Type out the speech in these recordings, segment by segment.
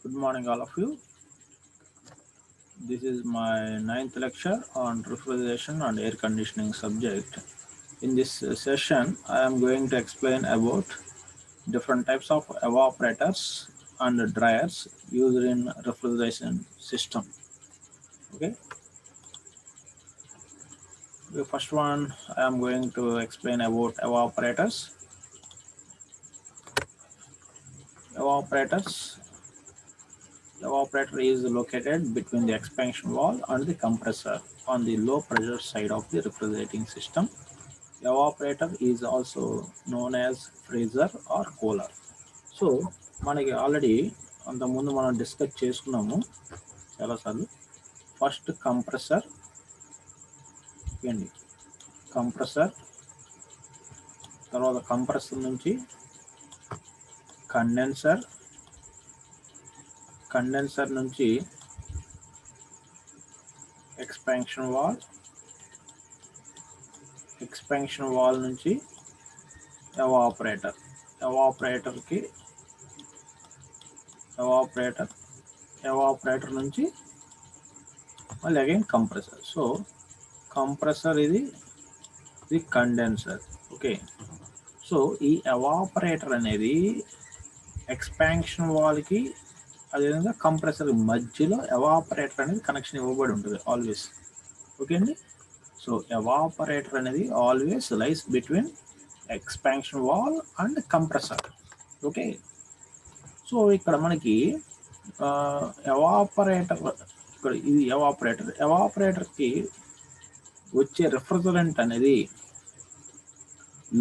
Good morning, all of you. This is my ninth lecture on refrigeration and air conditioning subject. In this session, I am going to explain about different types of evaporators and dryers used in refrigeration system. Okay. The first one I am going to explain about evaporators. Evaporators. Evaporator is located between the expansion valve and the compressor on the low pressure side of the refrigerating system. Evaporator is also known as freezer or cooler. So మనకి already అంతకుముందు మనం discuss చేసుకున్నాము చాలాసార్లు. First compressor అండి, compressor తర్వాత compressor నుంచి condenser, condenser నుంచి expansion wall, expansion wall నుంచి ఎవాపరేటర్, ఎవాపరేటర్కి ఎవాపరేటర్ నుంచి మళ్ళీ అగైన్ కంప్రెసర్. సో కంప్రెసర్ ఇది కండెన్సర్. ఓకే. సో ఈ ఎవాపరేటర్ అనేది ఎక్స్పాన్షన్ వాల్కి అదేవిధంగా కంప్రెసర్ మధ్యలో ఎవాపరేటర్ అనేది కనెక్షన్ ఇవ్వబడి ఉంటుంది ఆల్వేస్. ఓకే అండి. సో ఎవాపరేటర్ అనేది always lies between expansion wall and compressor. Okay. So ఇక్కడ మనకి ఎవాపరేటర్, ఇక్కడ ఇది ఎవాపరేటర్కి వచ్చే రిఫ్రిజరెంట్ అనేది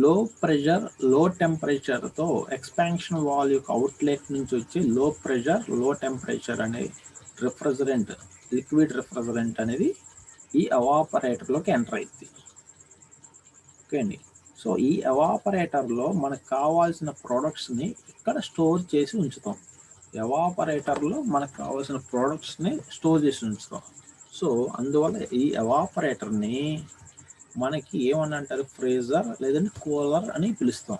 లో ప్రెషర్ లో టెంపరేచర్తో ఎక్స్పాన్షన్ వాల్ యొక్క అవుట్లెట్ నుంచి వచ్చే లో ప్రెషర్ లో టెంపరేచర్ అనే రిఫ్రిజరెంట్, లిక్విడ్ రిఫ్రిజరెంట్ అనేది ఈ ఎవాపరేటర్లోకి ఎంటర్ అవుతుంది. ఓకే అండి. సో ఈ ఎవాపరేటర్లో మనకు కావాల్సిన ప్రోడక్ట్స్ని ఇక్కడ స్టోర్ చేసి ఉంచుతాం. ఎవాపరేటర్లో మనకు కావాల్సిన ప్రోడక్ట్స్ని స్టోర్ చేసి ఉంచుతాం. సో అందువల్ల ఈ ఎవాపరేటర్ని మనకి ఏమని అంటారు, ఫ్రీజర్ లేదంటే కూలర్ అని పిలుస్తాం.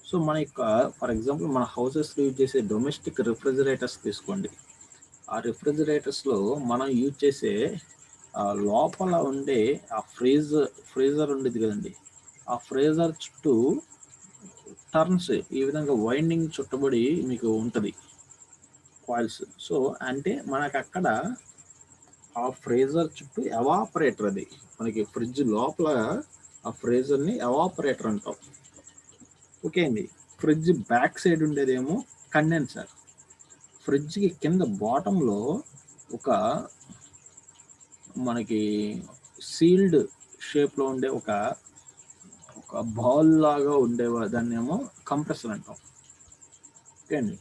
సో మన యొక్క ఫర్ ఎగ్జాంపుల్ మన హౌసెస్లో యూజ్ చేసే డొమెస్టిక్ రిఫ్రిజిరేటర్స్ తీసుకోండి. ఆ రిఫ్రిజిరేటర్స్లో మనం యూజ్ చేసే లోపల ఉండే ఆ ఫ్రీజర్ ఉండేది కదండి, ఆ ఫ్రీజర్ చుట్టూ టర్న్స్ ఈ విధంగా వైండింగ్ చుట్టబడి మీకు ఉంటుంది కాయిల్స్. సో అంటే మనకు అక్కడ ఆ ఫ్రీజర్ చుట్టూ ఎవాపరేటర్, అది మనకి ఫ్రిడ్జ్ లోపల ఆ ఫ్రీజర్ని ఎవాపరేటర్ అంటాం. ఓకే అండి. ఫ్రిడ్జ్ బ్యాక్ సైడ్ ఉండేదేమో కండెన్సర్. ఫ్రిడ్జ్కి కింద బాటంలో ఒక మనకి సీల్డ్ షేప్లో ఉండే ఒక బాల్ లాగా ఉండే దాన్ని ఏమో కంప్రెసర్ అంటాం. ఓకే అండి.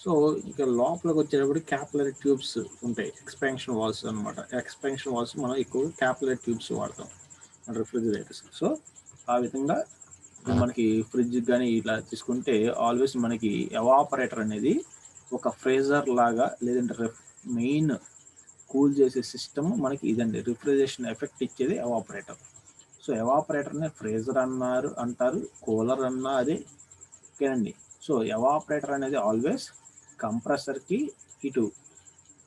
సో ఇక లోపలికి వచ్చేటప్పుడు క్యాపిలరీ ట్యూబ్స్ ఉంటాయి, ఎక్స్పాన్షన్ వాల్స్ అనమాట. ఎక్స్పాన్షన్ వాల్స్ మనం ఎక్కువ క్యాపిలరీ ట్యూబ్స్ వాడతాం మన రిఫ్రిజిరేటర్స్. సో ఆ విధంగా మనకి ఫ్రిడ్జ్ కానీ ఇట్లా తీసుకుంటే ఆల్వేస్ మనకి ఎవాపరేటర్ అనేది ఒక ఫ్రీజర్ లాగా లేదంటే మెయిన్ కూల్ చేసే సిస్టమ్ మనకి ఇదండి. రిఫ్రిజరేషన్ ఎఫెక్ట్ ఇచ్చేది ఎవాపరేటర్. సో ఎవాపరేటర్ని ఫ్రీజర్ అంటారు, కూలర్ అన్నా అదే. ఓకేనండి. సో ఎవాపరేటర్ అనేది ఆల్వేస్ కంప్రెసర్కి ఇటు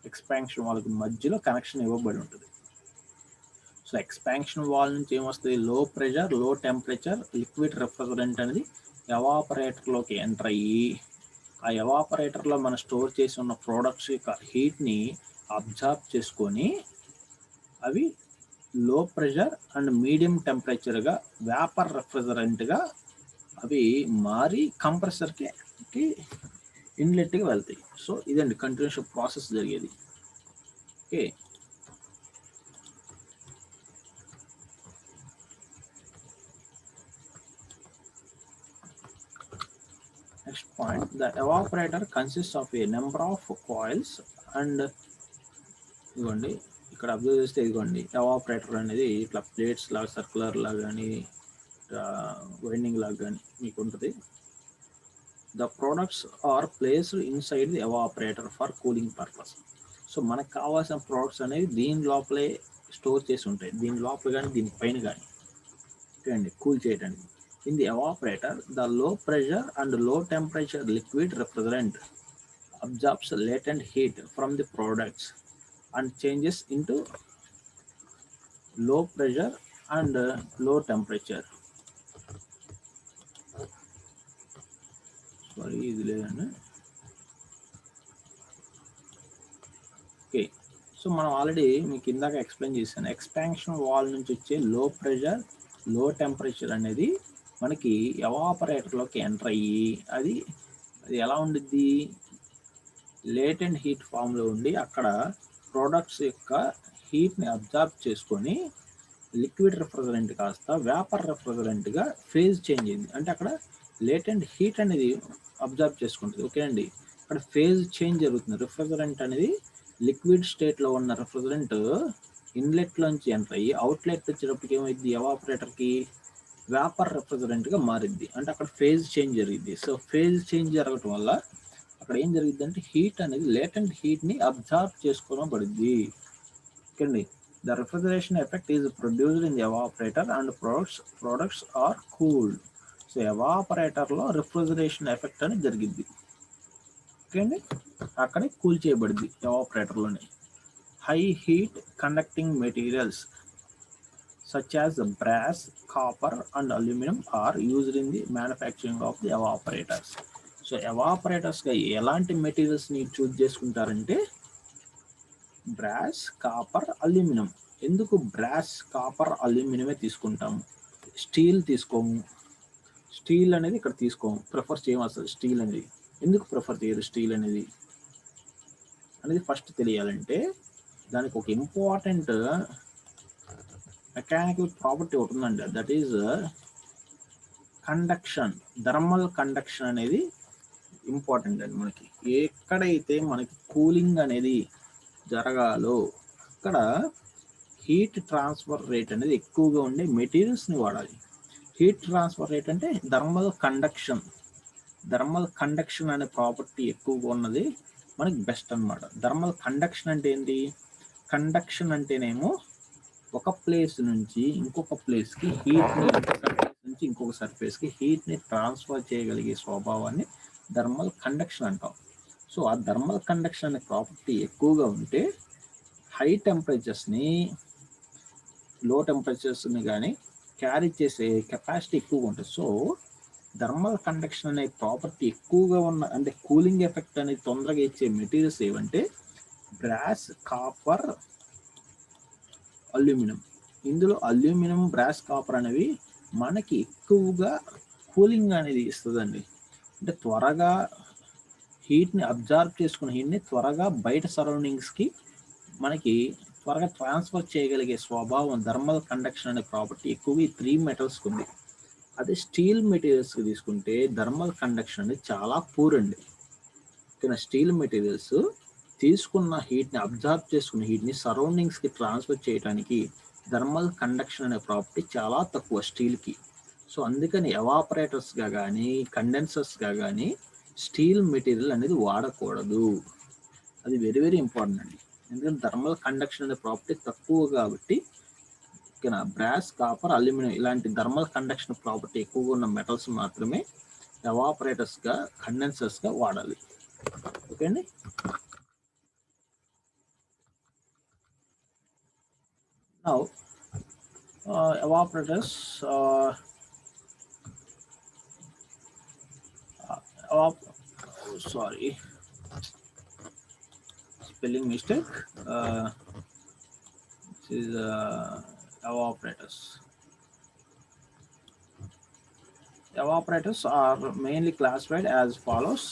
ఎక్స్పాన్షన్ వాల్కి మధ్యలో కనెక్షన్ ఇవ్వబడి ఉంటుంది. సో ఎక్స్పాన్షన్ వాల్ నుంచి ఏమొస్తుంది, లో ప్రెషర్ లో టెంపరేచర్ లిక్విడ్ రిఫ్రిజరెంట్ అనేది ఎవాపరేటర్లోకి ఎంటర్ అయ్యి ఆ ఎవాపరేటర్లో మనం స్టోర్ చేసి ఉన్న ప్రోడక్ట్స్ యొక్క హీట్ని అబ్జార్బ్ చేసుకొని అవి లో ప్రెషర్ అండ్ మీడియం టెంపరేచర్గా వేపర్ రిఫ్రిజరెంట్గా అవి మారి కంప్రెసర్కి ఇన్లెట్గా వెళ్తాయి. సో ఇదండి కంటిన్యూస్ ప్రాసెస్ జరిగేది. Okay. Next point, the evaporator consist of A number of coils and ఇదిగోండి ఇక్కడ అబ్జర్వ్ చేస్తే ఇదిగోండి ఎవాపరేటర్ అనేది ఇట్లా ప్లేట్స్ లాగా సర్కులర్ లాగా కానీ వైండింగ్ లాగా కానీ మీకు ఉంటుంది. The products are placed inside the evaporator for cooling purpose. So మనకు కావాల్సిన ప్రోడక్ట్స్ అనేవి దీని లోపలే స్టోర్ చేసి ఉంటాయి, దీని లోపల కానీ దీనిపైన కానీ. ఓకే అండి, కూల్ చేయడానికి. In the evaporator the low pressure and లో temperature liquid refrigerant absorbs latent heat from the products and changes into low pressure and low temperature. Sorry, ఇది లేదండి. ఓకే, సో మనం ఆల్రెడీ మీకు ఇందాక ఎక్స్ప్లెయిన్ చేశాను. Expansion wall నుంచి వచ్చే లో ప్రెషర్ లో టెంపరేచర్ అనేది మనకి ఎవాపరేటర్లోకి ఎంటర్ అయ్యి అది ఎలా ఉండిద్ది, లేటెంట్ హీట్ ఫామ్లో ఉండి అక్కడ ప్రోడక్ట్స్ యొక్క హీట్ని అబ్జార్బ్ చేసుకొని లిక్విడ్ రిఫ్రిజరెంట్ కాస్త వేపర్ రిఫ్రిజరెంట్గా ఫేజ్ చేంజ్ అయింది. అంటే అక్కడ లేటెంట్ హీట్ అనేది అబ్జర్వ్ చేసుకుంటుంది. ఓకే అండి, అక్కడ ఫేజ్ చేంజ్ జరుగుతుంది. రిఫ్రిజరెంట్ అనేది లిక్విడ్ స్టేట్లో ఉన్న రిఫ్రిజరెంట్ ఇన్లెట్లోంచి ఎంటర్ అయ్యి అవుట్లెట్ వచ్చేటప్పటికి ఏమైంది, ఎవాపరేటర్కి వేపర్ రిఫ్రిజరెంట్గా మారిద్ది. అంటే అక్కడ ఫేజ్ చేంజ్ జరిగింది. సో ఫేజ్ చేంజ్ జరగటం వల్ల అక్కడ ఏం జరిగింది అంటే హీట్ అనేది లేటెంట్ హీట్ని అబ్జర్వ్ చేసుకోబడింది. ఓకే అండి, the refrigeration effect is produced in the evaporator and products are cooled. So ఎవాపరేటర్లో రిఫ్రిజరేషన్ ఎఫెక్ట్ అనేది జరిగింది. ఓకే అండి, అక్కడే కూల్ చేయబడింది ఎవాపరేటర్లోనే. High heat conducting materials such as brass, copper and aluminum are used in the manufacturing of the evaporators. So ఎవాపరేటర్స్గా ఎలాంటి మెటీరియల్స్ని చూజ్ చేసుకుంటారంటే బ్రాస్, కాపర్, అల్యూమినియం. ఎందుకు బ్రాస్, కాపర్, అల్యూమినియమే తీసుకుంటాము, స్టీల్ తీసుకోము. స్టీల్ అనేది ఇక్కడ తీసుకోము, ప్రిఫర్ చేయము అసలు. స్టీల్ అనేది ఎందుకు ప్రిఫర్ చేయరు, స్టీల్ అనేది ఫస్ట్ తెలియాలంటే దానికి ఒక ఇంపార్టెంట్ మెకానికల్ ప్రాపర్టీ ఒకటి ఉందండి. That is conduction, thermal conduction అనేది ఇంపార్టెంట్ అండి. మనకి ఎక్కడైతే మనకి కూలింగ్ అనేది జరగాలో అక్కడ హీట్ ట్రాన్స్ఫర్ రేట్ అనేది ఎక్కువగా ఉండే మెటీరియల్స్ని వాడాలి. హీట్ ట్రాన్స్ఫర్ రేట్ అంటే థర్మల్ కండక్షన్. థర్మల్ కండక్షన్ అనే ప్రాపర్టీ ఎక్కువగా ఉన్నది మనకి బెస్ట్ అనమాట. థర్మల్ కండక్షన్ అంటే ఏంటి, కండక్షన్ అంటేనేమో ఒక ప్లేస్ నుంచి ఇంకొక ప్లేస్కి హీట్ని, నుంచి ఇంకొక సర్ఫేస్కి హీట్ని ట్రాన్స్ఫర్ చేయగలిగే స్వభావాన్ని థర్మల్ కండక్షన్ అంటాం. సో ఆ థర్మల్ కండక్షన్ అనే ప్రాపర్టీ ఎక్కువగా ఉంటే హై టెంపరేచర్స్ని, లో టెంపరేచర్స్ని కానీ క్యారీ చేసే కెపాసిటీ ఎక్కువగా ఉంటుంది. సో థర్మల్ కండక్షన్ అనే ప్రాపర్టీ ఎక్కువగా ఉన్న, అంటే కూలింగ్ ఎఫెక్ట్ అనేది తొందరగా ఇచ్చే మెటీరియల్స్ ఏవంటే బ్రాస్, కాపర్, అల్యూమినియం. ఇందులో అల్యూమినియం, బ్రాస్, కాపర్ అనేవి మనకి ఎక్కువగా కూలింగ్ అనేది ఇస్తుందండి. అంటే త్వరగా హీట్ని అబ్జర్వ్ చేసుకున్న హీట్ని త్వరగా బయట సరౌండింగ్స్కి మనకి త్వరగా ట్రాన్స్ఫర్ చేయగలిగే స్వభావం థర్మల్ కండక్షన్ అనే ప్రాపర్టీ ఎక్కువగా ఈ 3 మెటల్స్కి ఉంది. అదే స్టీల్ మెటీరియల్స్కి తీసుకుంటే థర్మల్ కండక్షన్ అనేది చాలా పూర్ అండి. కానీ స్టీల్ మెటీరియల్స్ తీసుకున్న హీట్ని, అబ్జర్వ్ చేసుకున్న హీట్ని సరౌండింగ్స్కి ట్రాన్స్ఫర్ చేయడానికి థర్మల్ కండక్షన్ అనే ప్రాపర్టీ చాలా తక్కువ స్టీల్కి. సో అందుకని ఎవాపరేటర్స్గా కానీ కండెన్సర్స్గా కానీ స్టీల్ మెటీరియల్ అనేది వాడకూడదు. అది వెరీ వెరీ ఇంపార్టెంట్ అండి. ఎందుకంటే థర్మల్ కండక్షన్ అనే ప్రాపర్టీ తక్కువ కాబట్టి బ్రాస్, కాపర్, అల్యూమినియం ఇలాంటి థర్మల్ కండక్షన్ ప్రాపర్టీ ఎక్కువగా ఉన్న మెటల్స్ మాత్రమే ఎవాపరేటర్స్గా, కండెన్సర్స్గా వాడాలి. ఓకే అండి. Now evaporators, sorry, spelling mistake. This is evaporators. Evaporators are mainly classified as follows.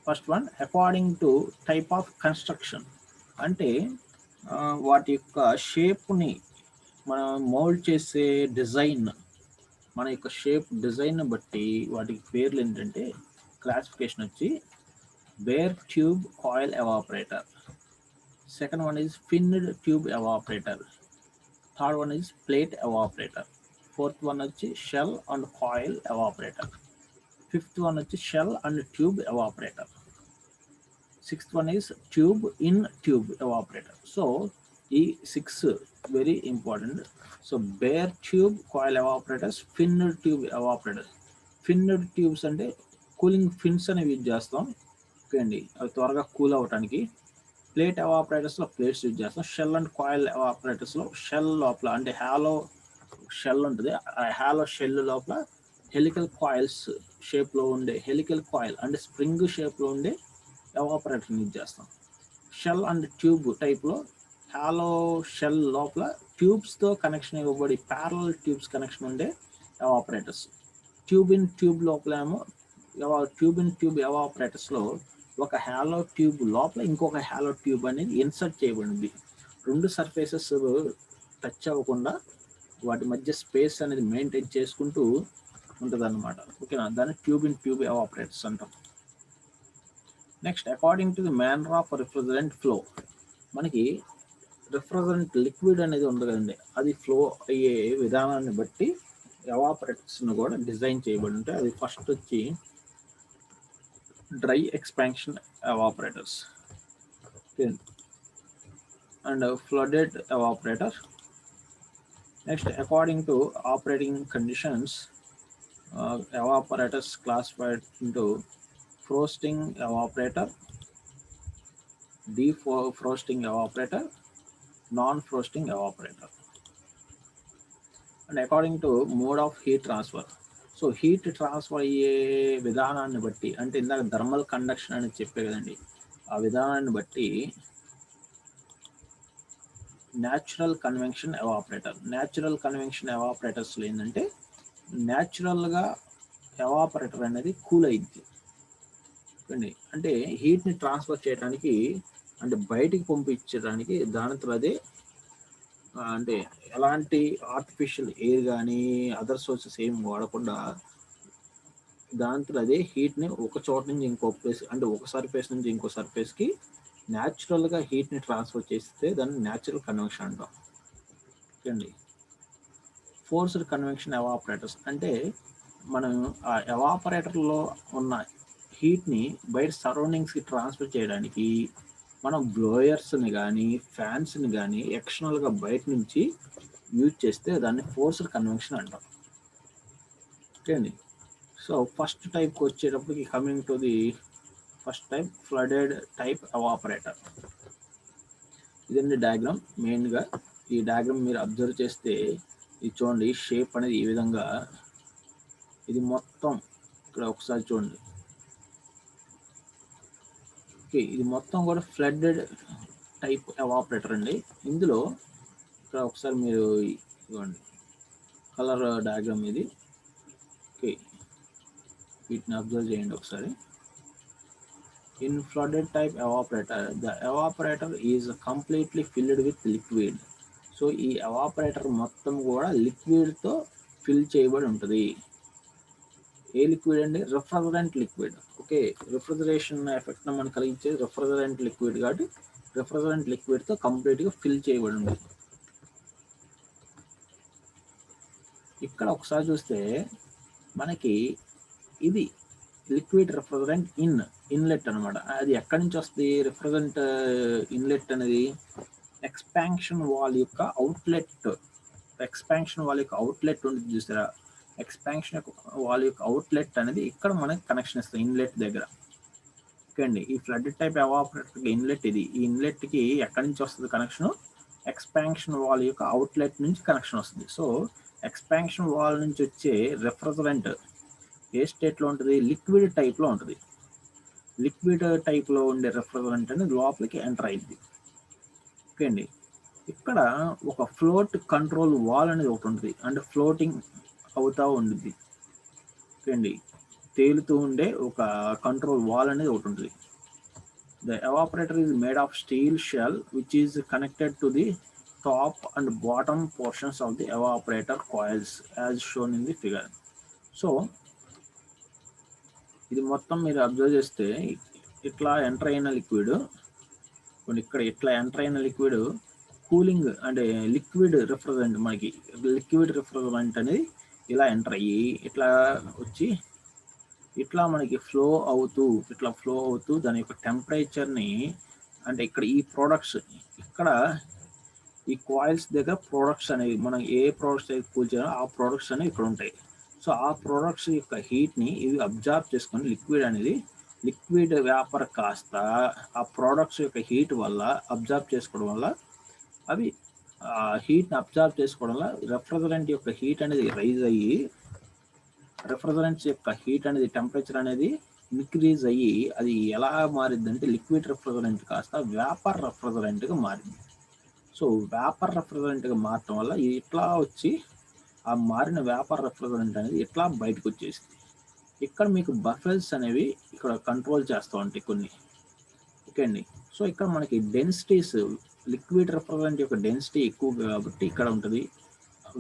First one, according to type of construction. అంటే వాటి యొక్క షేప్ని మనం మోల్డ్ చేసే డిజైన్, మన యొక్క షేప్ డిజైన్ బట్టి వాటికి పేర్లు ఏంటంటే క్లాసిఫికేషన్ వచ్చి bare tube coil evaporator, second one is finned tube evaporator, third one is plate evaporator, fourth one వచ్చి shell and coil evaporator, fifth one వచ్చి shell and tube evaporator, sixth one is tube in tube evaporator. So ఈ 6 very important. So bare tube coil evaporators, finned tube evaporators. Finned tubes అంటే cooling fins అనేవి use చేస్తాం. Okay అండి, అవి త్వరగా cool అవ్వటానికి. Plate ఎవాపరేటర్స్లో ప్లేట్స్ యూజ్ చేస్తాం. షెల్ అండ్ కాయిల్ ఎవాపరేటర్స్లో షెల్ లోపల అంటే హ్యాలో షెల్ ఉంటుంది, ఆ హ్యాలో షెల్ లోపల హెలికల్ కాయిల్స్ షేప్లో ఉండే హెలికల్ కాయిల్ అంటే స్ప్రింగ్ షేప్లో ఉండే ఎవాపరేటర్ని యూజ్ చేస్తాం. షెల్ అండ్ ట్యూబ్ టైప్లో హ్యాలో షెల్ లోపల ట్యూబ్స్తో కనెక్షన్ ఇవ్వబడి ప్యారలల్ ట్యూబ్స్ కనెక్షన్ ఉండే ఎవాపరేటర్స్. ట్యూబ్ ఇన్ ట్యూబ్ లోపల ఏమో ట్యూబ్ ఇన్ ట్యూబ్ ఎవాపరేటర్స్లో ఒక హ్యాలో ట్యూబ్ లోపల ఇంకొక హ్యాలో ట్యూబ్ అనేది ఇన్సర్ట్ చేయబడింది. రెండు సర్ఫేసెస్ టచ్ అవ్వకుండా వాటి మధ్య స్పేస్ అనేది మెయింటైన్ చేసుకుంటూ ఉంటుంది అన్నమాట. ఓకేనా, దాన్ని ట్యూబ్ ఇన్ ట్యూబ్ ఎవాపరేటర్స్ అంటాం. Next, according to the manner of refrigerant flow, మనకి రిఫ్రిజరెంట్ లిక్విడ్ అనేది ఉంది కదండి, అది ఫ్లో అయ్యే విధానాన్ని బట్టి ఎవాపరేటర్స్ను కూడా డిజైన్ చేయబడి ఉంటాయి. అది ఫస్ట్ వచ్చి dry expansion evaporators and flooded evaporator. Next, according to operating conditions, evaporators classified into frosting evaporator, defrosting evaporator, non-frosting evaporator. And according to mode of heat transfer, so heat transfer అయ్యే విధానాన్ని బట్టి, అంటే ఇందాక thermal conduction అని చెప్పే కదండి, ఆ విధానాన్ని బట్టి natural convention evaporator. Natural convention ఎవాపరేటర్స్లో ఏంటంటే న్యాచురల్గా ఎవాపరేటర్ అనేది కూల్ అయింది అండి, అంటే హీట్ని ట్రాన్స్ఫర్ చేయడానికి అంటే బయటికి పంపించడానికి దానితో అదే అంటే ఎలాంటి ఆర్టిఫిషియల్ ఎయిర్ కానీ అదర్ సోర్సెస్ ఏమి వాడకుండా దాంతో అదే హీట్ని ఒక చోట నుంచి ఇంకో ప్లేస్ అంటే ఒక సర్ఫేస్ నుంచి ఇంకో సర్ఫేస్కి న్యాచురల్గా హీట్ని ట్రాన్స్ఫర్ చేస్తే దాన్ని న్యాచురల్ కన్వెక్షన్ అంటాం. ఓకే అండి. ఫోర్స్డ్ కన్వెక్షన్ ఎవాపరేటర్స్ అంటే మనం ఆ ఎవాపరేటర్లో ఉన్న హీట్ని బయట సరౌండింగ్స్కి ట్రాన్స్ఫర్ చేయడానికి మనం బ్లోయర్స్ని కానీ ఫ్యాన్స్ని కానీ ఎక్స్టర్నల్గా బయట నుంచి యూజ్ చేస్తే దాన్ని ఫోర్స్డ్ కన్వెక్షన్ అంటాం. ఓకే అండి. సో ఫస్ట్ టైప్కి వచ్చేటప్పటికి coming to the first type, flooded type evaporator. ఇదండి డయాగ్రామ్. మెయిన్గా ఈ డయాగ్రామ్ మీరు అబ్జర్వ్ చేస్తే ఇది చూడండి, షేప్ అనేది ఈ విధంగా, ఇది మొత్తం ఇక్కడ ఒకసారి చూడండి. ఓకే, ఇది మొత్తం కూడా ఫ్లడెడ్ టైప్ ఎవాపరేటర్ అండి. ఇందులో ఇక్కడ ఒకసారి మీరు ఇవ్వండి కలర్ డయాగ్రామ్ ఇది. ఓకే, వీటిని అబ్జర్వ్ చేయండి ఒకసారి. In flooded type evaporator, the evaporator is completely filled with liquid. So ఈ ఎవాపరేటర్ మొత్తం కూడా లిక్విడ్తో ఫిల్ చేయబడి ఉంటుంది. ఏ లిక్విడ్ అండి? Refrigerant liquid. ఓకే, రిఫ్రిజరేషన్ ఎఫెక్ట్ను మనం కలిగించే రిఫ్రిజరెంట్ లిక్విడ్ కాబట్టి రిఫ్రిజరెంట్ లిక్విడ్తో కంప్లీట్గా ఫిల్ చేయబడి ఉంది. ఇక్కడ ఒకసారి చూస్తే మనకి ఇది లిక్విడ్ రిఫ్రిజరెంట్ ఇన్లెట్ అనమాట. అది ఎక్కడి నుంచి వస్తుంది? రిఫ్రిజరెంట్ ఇన్లెట్ అనేది ఎక్స్పాన్షన్ వాల్ యొక్క అవుట్లెట్. ఎక్స్పాన్షన్ వాల్ యొక్క అవుట్లెట్ ఉంటుంది చూసారా, ఎక్స్పాన్షన్ వాల్ యొక్క అవుట్లెట్ అనేది ఇక్కడ మనకి కనెక్షన్ ఇస్తుంది ఇన్లెట్ దగ్గర. ఓకే అండి, ఈ ఫ్లడ్ టైప్ ఎవాపరేటర్ ఇన్లెట్ ఇది. ఈ ఇన్లెట్కి ఎక్కడి నుంచి వస్తుంది కనెక్షను? ఎక్స్పాన్షన్ వాల్ యొక్క అవుట్లెట్ నుంచి కనెక్షన్ వస్తుంది. సో ఎక్స్పాన్షన్ వాల్ నుంచి వచ్చే రిఫ్రిజరెంట్ ఏ స్టేట్లో ఉంటుంది? లిక్విడ్ టైప్లో ఉంటుంది. లిక్విడ్ టైప్లో ఉండే రిఫ్రిజరెంట్ అనేది లోపలికి ఎంటర్ అయింది. ఓకే అండి, ఇక్కడ ఒక ఫ్లోట్ కంట్రోల్ వాల్ అనేది ఒకటి ఉంటుంది, అంటే ఫ్లోటింగ్ అవుతూ ఉంటుంది. ఓకే అండి, తేలుతూ ఉండే ఒక కంట్రోల్ వాల్ అనేది ఒకటి ఉంటుంది. The evaporator is made of steel shell which is connected to the top and bottom portions of the evaporator coils as shown in the figure. So ఇది మొత్తం మీరు అబ్జర్వ్ చేస్తే ఇట్లా ఎంటర్ అయిన లిక్విడ్, ఇక్కడ ఇట్లా ఎంటర్ అయిన లిక్విడ్ కూలింగ్ అంటే లిక్విడ్ రిఫ్రిజరెంట్, మనకి లిక్విడ్ రిఫ్రిజరెంట్ అనేది ఇలా ఎంటర్ అయ్యి ఇట్లా వచ్చి ఇట్లా మనకి ఫ్లో అవుతూ దాని యొక్క టెంపరేచర్ని, అంటే ఇక్కడ ఈ ప్రోడక్ట్స్, ఇక్కడ ఈ కాయిల్స్ దగ్గర ప్రోడక్ట్స్ అనేవి మనం ఏ ప్రోడక్ట్స్ అయితే కూల్ చేయాలో ఆ ప్రోడక్ట్స్ అనేవి ఇక్కడ ఉంటాయి. సో ఆ ప్రోడక్ట్స్ యొక్క హీట్ని ఇవి అబ్జర్వ్ చేసుకొని లిక్విడ్ వ్యాపర్ కాస్త ఆ ప్రోడక్ట్స్ యొక్క హీట్ వల్ల అబ్జర్వ్ చేసుకోవడం వల్ల అవి హీట్ని అబ్జర్వ్ చేసుకోవడం వల్ల రెఫ్రిజరెంట్ యొక్క హీట్ అనేది రైజ్ అయ్యి రెఫ్రిజరెంట్స్ యొక్క హీట్ అనేది టెంపరేచర్ అనేది ఇంక్రీజ్ అయ్యి అది ఎలా మారిందంటే లిక్విడ్ రెఫ్రిజరెంట్ కాస్త వ్యాపర్ రెఫ్రిజరెంట్గా మారింది. సో వ్యాపర్ రెఫ్రిజరెంట్గా మారటం వల్ల ఇట్లా వచ్చి ఆ మారిన వ్యాపర్ రెఫ్రిజరెంట్ అనేది ఇట్లా బయటకు వచ్చేసింది. ఇక్కడ మీకు బఫెల్స్ అనేవి ఇక్కడ కంట్రోల్ చేస్తూ ఉంటాయి కొన్ని. ఓకే అండి. సో ఇక్కడ మనకి డెన్సిటీస్ లిక్విడ్ రెఫ్రిజరెంట్ యొక్క డెన్సిటీ ఎక్కువ కాబట్టి ఇక్కడ ఉంటుంది,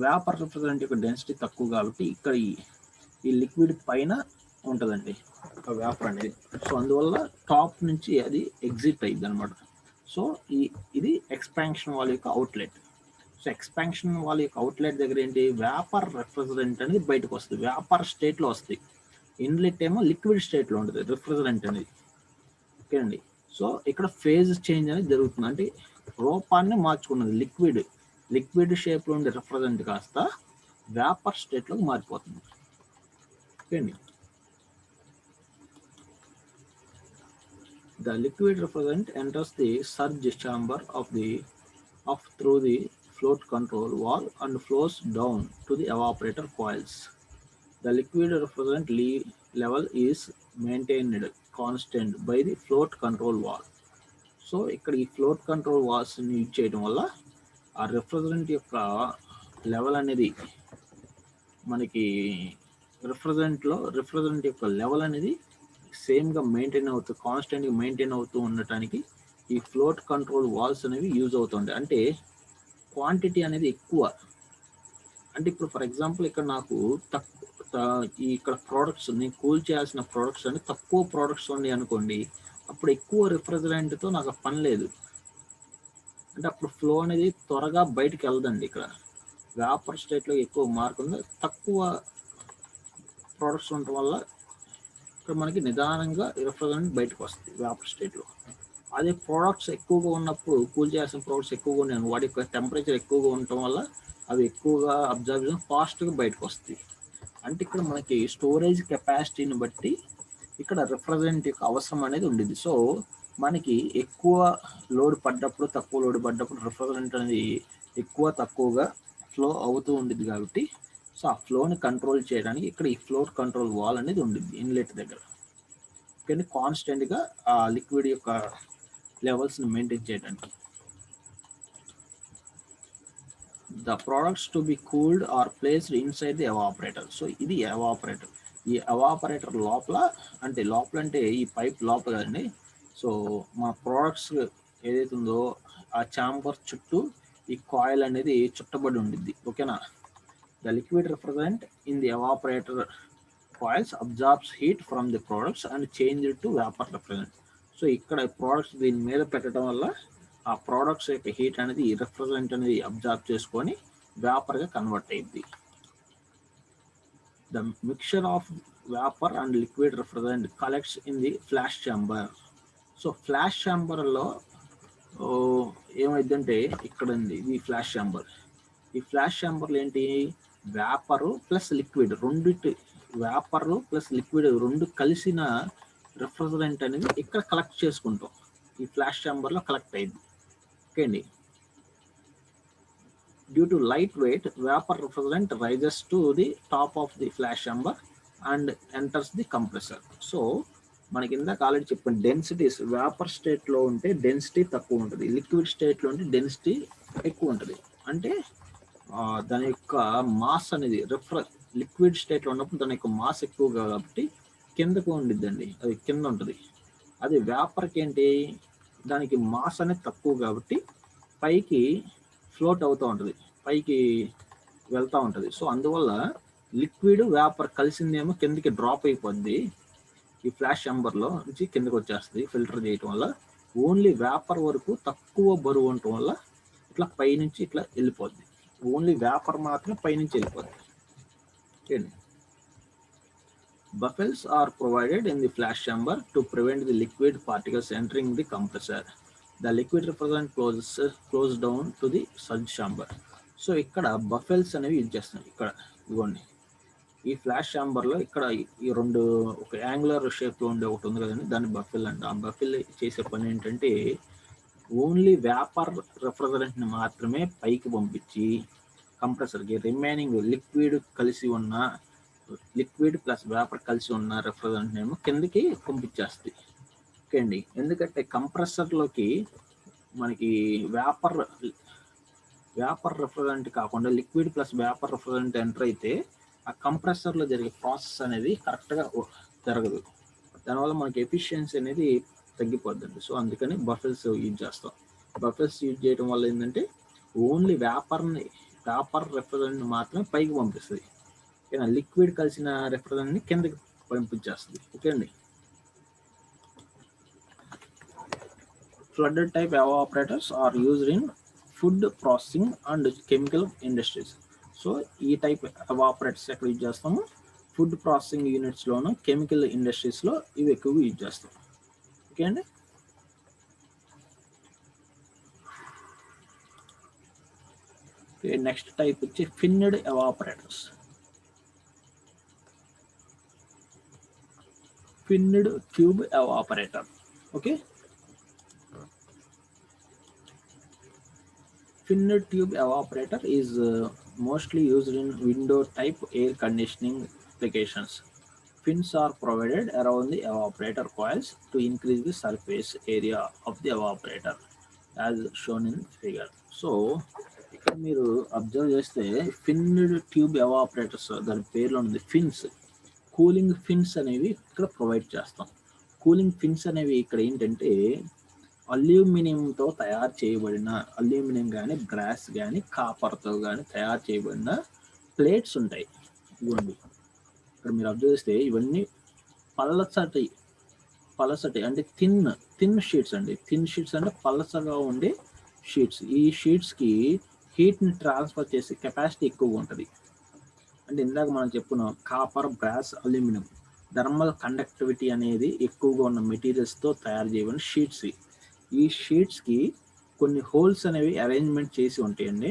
వ్యాపర్ రెఫ్రిజరెంట్ యొక్క డెన్సిటీ తక్కువ కాబట్టి ఇక్కడ ఈ లిక్విడ్ పైన ఉంటుందండి వ్యాపర్ అనేది. సో అందువల్ల టాప్ నుంచి అది ఎగ్జిట్ అయ్యింది అనమాట. సో ఇది ఎక్స్పాన్షన్ వాల్ యొక్క అవుట్లెట్. సో ఎక్స్పాన్షన్ వాల్ యొక్క అవుట్లెట్ దగ్గర ఏంటి, వ్యాపర్ రెఫ్రిజరెంట్ అనేది బయటకు వస్తుంది, వ్యాపర్ స్టేట్లో వస్తుంది. ఇన్లెట్ ఏమో లిక్విడ్ స్టేట్లో ఉంటుంది రిఫ్రిజరెంట్ అనేది. ఓకే అండి. సో ఇక్కడ ఫేజ్ చేంజ్ అనేది జరుగుతుంది, అంటే రూపాన్ని మార్చుకున్నది. లిక్విడ్ షేప్లో ఉండే రిఫ్రిజరెంట్ కాస్త వ్యాపర్ స్టేట్లోకి మారిపోతుంది. ఓకే అండి. The liquid refrigerant enters the surge chamber through the float control valve and flows down to the evaporator coils. The liquid refrigerant level is maintained constant by the float control valve. So ఇక్కడ ఈ float control వాల్వ్స్ని use చేయడం వల్ల ఆ refrigerant యొక్క level అనేది మనకి refrigerant యొక్క level అనేది సేమ్గా మెయింటైన్ అవుతూ కాన్స్టెంట్గా మెయింటైన్ అవుతూ ఉండటానికి ఈ ఫ్లోట్ కంట్రోల్ వాల్వ్స్ అనేవి యూజ్ అవుతుంటాయి. అంటే క్వాంటిటీ అనేది ఎక్కువ. అంటే ఇప్పుడు ఫర్ ఎగ్జాంపుల్ ఇక్కడ నాకు ఇక్కడ ప్రోడక్ట్స్ నేను కూల్ చేయాల్సిన ప్రోడక్ట్స్ అని తక్కువ ప్రోడక్ట్స్ ఉన్నాయి అనుకోండి, అప్పుడు ఎక్కువ రిఫ్రిజరెంట్తో నాకు పని లేదు. అంటే అప్పుడు ఫ్లో అనేది త్వరగా బయటికి వెళ్ళదండి. ఇక్కడ వ్యాపర్ స్టేట్లో ఎక్కువ మార్కుంది, తక్కువ ప్రోడక్ట్స్ ఉండటం వల్ల ఇక్కడ మనకి నిదానంగా రిఫ్రిజరెంట్ బయటకు వస్తుంది వ్యాపర్ స్టేట్లో. అదే ప్రోడక్ట్స్ ఎక్కువగా ఉన్నప్పుడు, కూల్ చేయాల్సిన ప్రోడక్ట్స్ ఎక్కువగా ఉన్నాయి, వాటి యొక్క టెంపరేచర్ ఎక్కువగా ఉండటం వల్ల అవి ఎక్కువగా అబ్జర్వేషన్ ఫాస్ట్గా బయటకు వస్తాయి. అంటే ఇక్కడ మనకి స్టోరేజ్ కెపాసిటీని బట్టి ఇక్కడ రిఫ్రిజరెంట్ యొక్క అవసరం అనేది ఉండేది. సో మనకి ఎక్కువ లోడ్ పడ్డప్పుడు, తక్కువ లోడ్ పడ్డప్పుడు రిఫ్రిజరెంట్ అనేది ఎక్కువ తక్కువగా ఫ్లో అవుతూ ఉండేది కాబట్టి, సో ఆ ఫ్లోని కంట్రోల్ చేయడానికి ఇక్కడ ఈ ఫ్లోట్ కంట్రోల్ వాల్ అనేది ఉండిద్ది ఇన్లెట్ దగ్గర. కానీ కాన్స్టెంట్గా ఆ లిక్విడ్ యొక్క లెవెల్స్ని మెయింటైన్ చేయడానికి. The products to be cooled are placed inside the evaporator. So ఇది ఎవాపరేటర్. ఈ ఎవాపరేటర్ లోపల అంటే ఈ పైప్ లోపల అండి. సో మా ప్రోడక్ట్స్ ఏదైతే ఉందో ఆ ఛాంబర్ చుట్టూ ఈ కాయిల్ అనేది చుట్టబడి ఉండిద్ది. ఓకేనా. The liquid refrigerant in the evaporator coils absorbs heat from the products and change it to vapor refrigerant. So ఇక్కడ ప్రోడక్ట్స్ దీని మీద పెట్టడం వల్ల ఆ ప్రోడక్ట్స్ యొక్క హీట్ అనేది రిఫ్రిజరెంట్ అనేది అబ్జర్వ్ చేసుకొని వ్యాపర్గా కన్వర్ట్ అయ్యింది. The mixture of vapour and liquid refrigerant collects in the flash chamber. So flash ఛాంబర్లో ఏమైందంటే ఇక్కడ ఉంది ఇది ఫ్లాష్ ఛాంబర్. ఈ ఫ్లాష్ ఛాంబర్లో ఏంటి, వ్యాపరు ప్లస్ లిక్విడ్ వ్యాపరు ప్లస్ లిక్విడ్ రెండు కలిసిన రిఫ్రిజరెంట్ అనేది ఇక్కడ కలెక్ట్ చేసుకుంటాం. ఈ ఫ్లాష్ ఛాంబర్లో కలెక్ట్ అయింది. ఓకే అండి. Due to light weight vapour refrigerant rises to the top of the flash chamber and enters the compressor. So మనకి ఇందాక ఆల్రెడీ చెప్పిన డెన్సిటీస్ వ్యాపర్ స్టేట్లో ఉంటే డెన్సిటీ తక్కువ ఉంటుంది, లిక్విడ్ స్టేట్లో ఉంటే డెన్సిటీ ఎక్కువ ఉంటుంది. అంటే దాని యొక్క మాస్ అనేది లిక్విడ్ స్టేట్లో ఉన్నప్పుడు దాని యొక్క మాస్ ఎక్కువ కాబట్టి కిందకు ఉండిద్దండి, అది కింద ఉంటుంది. అది వ్యాపర్కి ఏంటి, దానికి మాస్ అనేది తక్కువ కాబట్టి పైకి ఫ్లోట్ అవుతూ ఉంటుంది, పైకి వెళ్తూ ఉంటుంది. సో అందువల్ల లిక్విడ్ వ్యాపర్ కలిసిందేమో కిందకి డ్రాప్ అయిపోద్ది, ఈ ఫ్లాష్ ఛాంబర్లో నుంచి కిందకి వచ్చేస్తుంది ఫిల్టర్ చేయటం వల్ల. ఓన్లీ వ్యాపర్ వరకు తక్కువ బరువు ఉండటం వల్ల ఇట్లా పైనుంచి ఇట్లా వెళ్ళిపోద్ది, ఓన్లీ వ్యాపర్ మాత్రమే పైనుంచి వెళ్ళిపోద్ది. Buffels are provided in the flash chamber to prevent the liquid particles entering the compressor. The liquid refrigerant closes down to the surge chamber. So ఇక్కడ బఫెల్స్ అనేవి యూజ్ చేస్తున్నాం. ఇక్కడ ఇవ్వండి, ఈ ఫ్లాష్ ఛాంబర్లో ఇక్కడ ఈ రెండు ఒక యాంగులర్ షేప్లో ఉండే ఒకటి ఉంది కదండి, దాన్ని బఫిల్ అంట. ఆ బఫిల్ చేసే పని ఏంటంటే ఓన్లీ వేపర్ రిఫ్రిజరెంట్ని మాత్రమే పైకి పంపించి కంప్రెసర్కి రిమైనింగ్ లిక్విడ్ ప్లస్ వేపర్ కలిసి ఉన్న రిఫ్రిజరెంట్ ఏమో కిందకి పంపించేస్తుంది. ఓకే అండి, ఎందుకంటే కంప్రెసర్లోకి మనకి వేపర్ రిఫ్రిజరెంట్ కాకుండా liquid plus vapour refrigerant enter అయితే ఆ కంప్రెసర్లో జరిగే ప్రాసెస్ అనేది కరెక్ట్గా జరగదు. దానివల్ల మనకి ఎఫిషియన్సీ అనేది తగ్గిపోద్దండి. సో అందుకని బఫెల్స్ యూజ్ చేస్తాం. బఫెల్స్ యూజ్ చేయడం వల్ల ఏంటంటే ఓన్లీ వేపర్ రిఫ్రిజరెంట్ మాత్రమే పైకి పంపిస్తుంది, ఓకేనా, లిక్విడ్ కలిసిన రిఫ్రిజరెంట్ని కిందకి పంపించేస్తుంది. ఓకే అండి. Flooded type evaporators are used in food processing and chemical industries. So ఈ టైప్ ఎవాపరేటర్స్ ఎక్కడ యూజ్ చేస్తాము? ఫుడ్ ప్రాసెసింగ్ యూనిట్స్లోను, కెమికల్ ఇండస్ట్రీస్లో ఇవి ఎక్కువగా యూజ్ చేస్తాం. ఓకే అండి. నెక్స్ట్ టైప్ వచ్చి finned evaporators. Finned tube evaporator. Okay, finned tube evaporator is mostly used in window type air conditioning applications. Fins are provided around the evaporator coils to increase the surface area of the evaporator as shown in figure. So ఇక్కడ మీరు observe చేస్తే ఫిన్నెడ్ tube ఎవాపరేటర్స్ దాని పేరులో ఉంది fins. Cooling fins అనేవి ఇక్కడ provide చేస్తాం. Cooling fins అనేవి ఇక్కడ ఏంటంటే అల్యూమినియంతో తయారు చేయబడిన, అల్యూమినియం కానీ బ్రాస్ కానీ కాపర్తో కానీ తయారు చేయబడిన ప్లేట్స్ ఉంటాయి. ఇవ్వండి, ఇక్కడ మీరు అబ్జర్వ్ చేస్తే ఇవన్నీ పలసటి అంటే థిన్ షీట్స్ అండి. థిన్ షీట్స్ అంటే పలసగా ఉండే షీట్స్. ఈ షీట్స్కి హీట్ని ట్రాన్స్ఫర్ చేసే కెపాసిటీ ఎక్కువగా ఉంటుంది. అంటే ఇందాక మనం చెప్పుకున్నాం copper, brass, aluminium thermal conductivity అనేది ఎక్కువగా ఉన్న మెటీరియల్స్తో తయారు చేయబడిన షీట్స్. ఈ షీట్స్కి కొన్ని హోల్స్ అనేవి అరేంజ్మెంట్ చేసి ఉంటాయండి.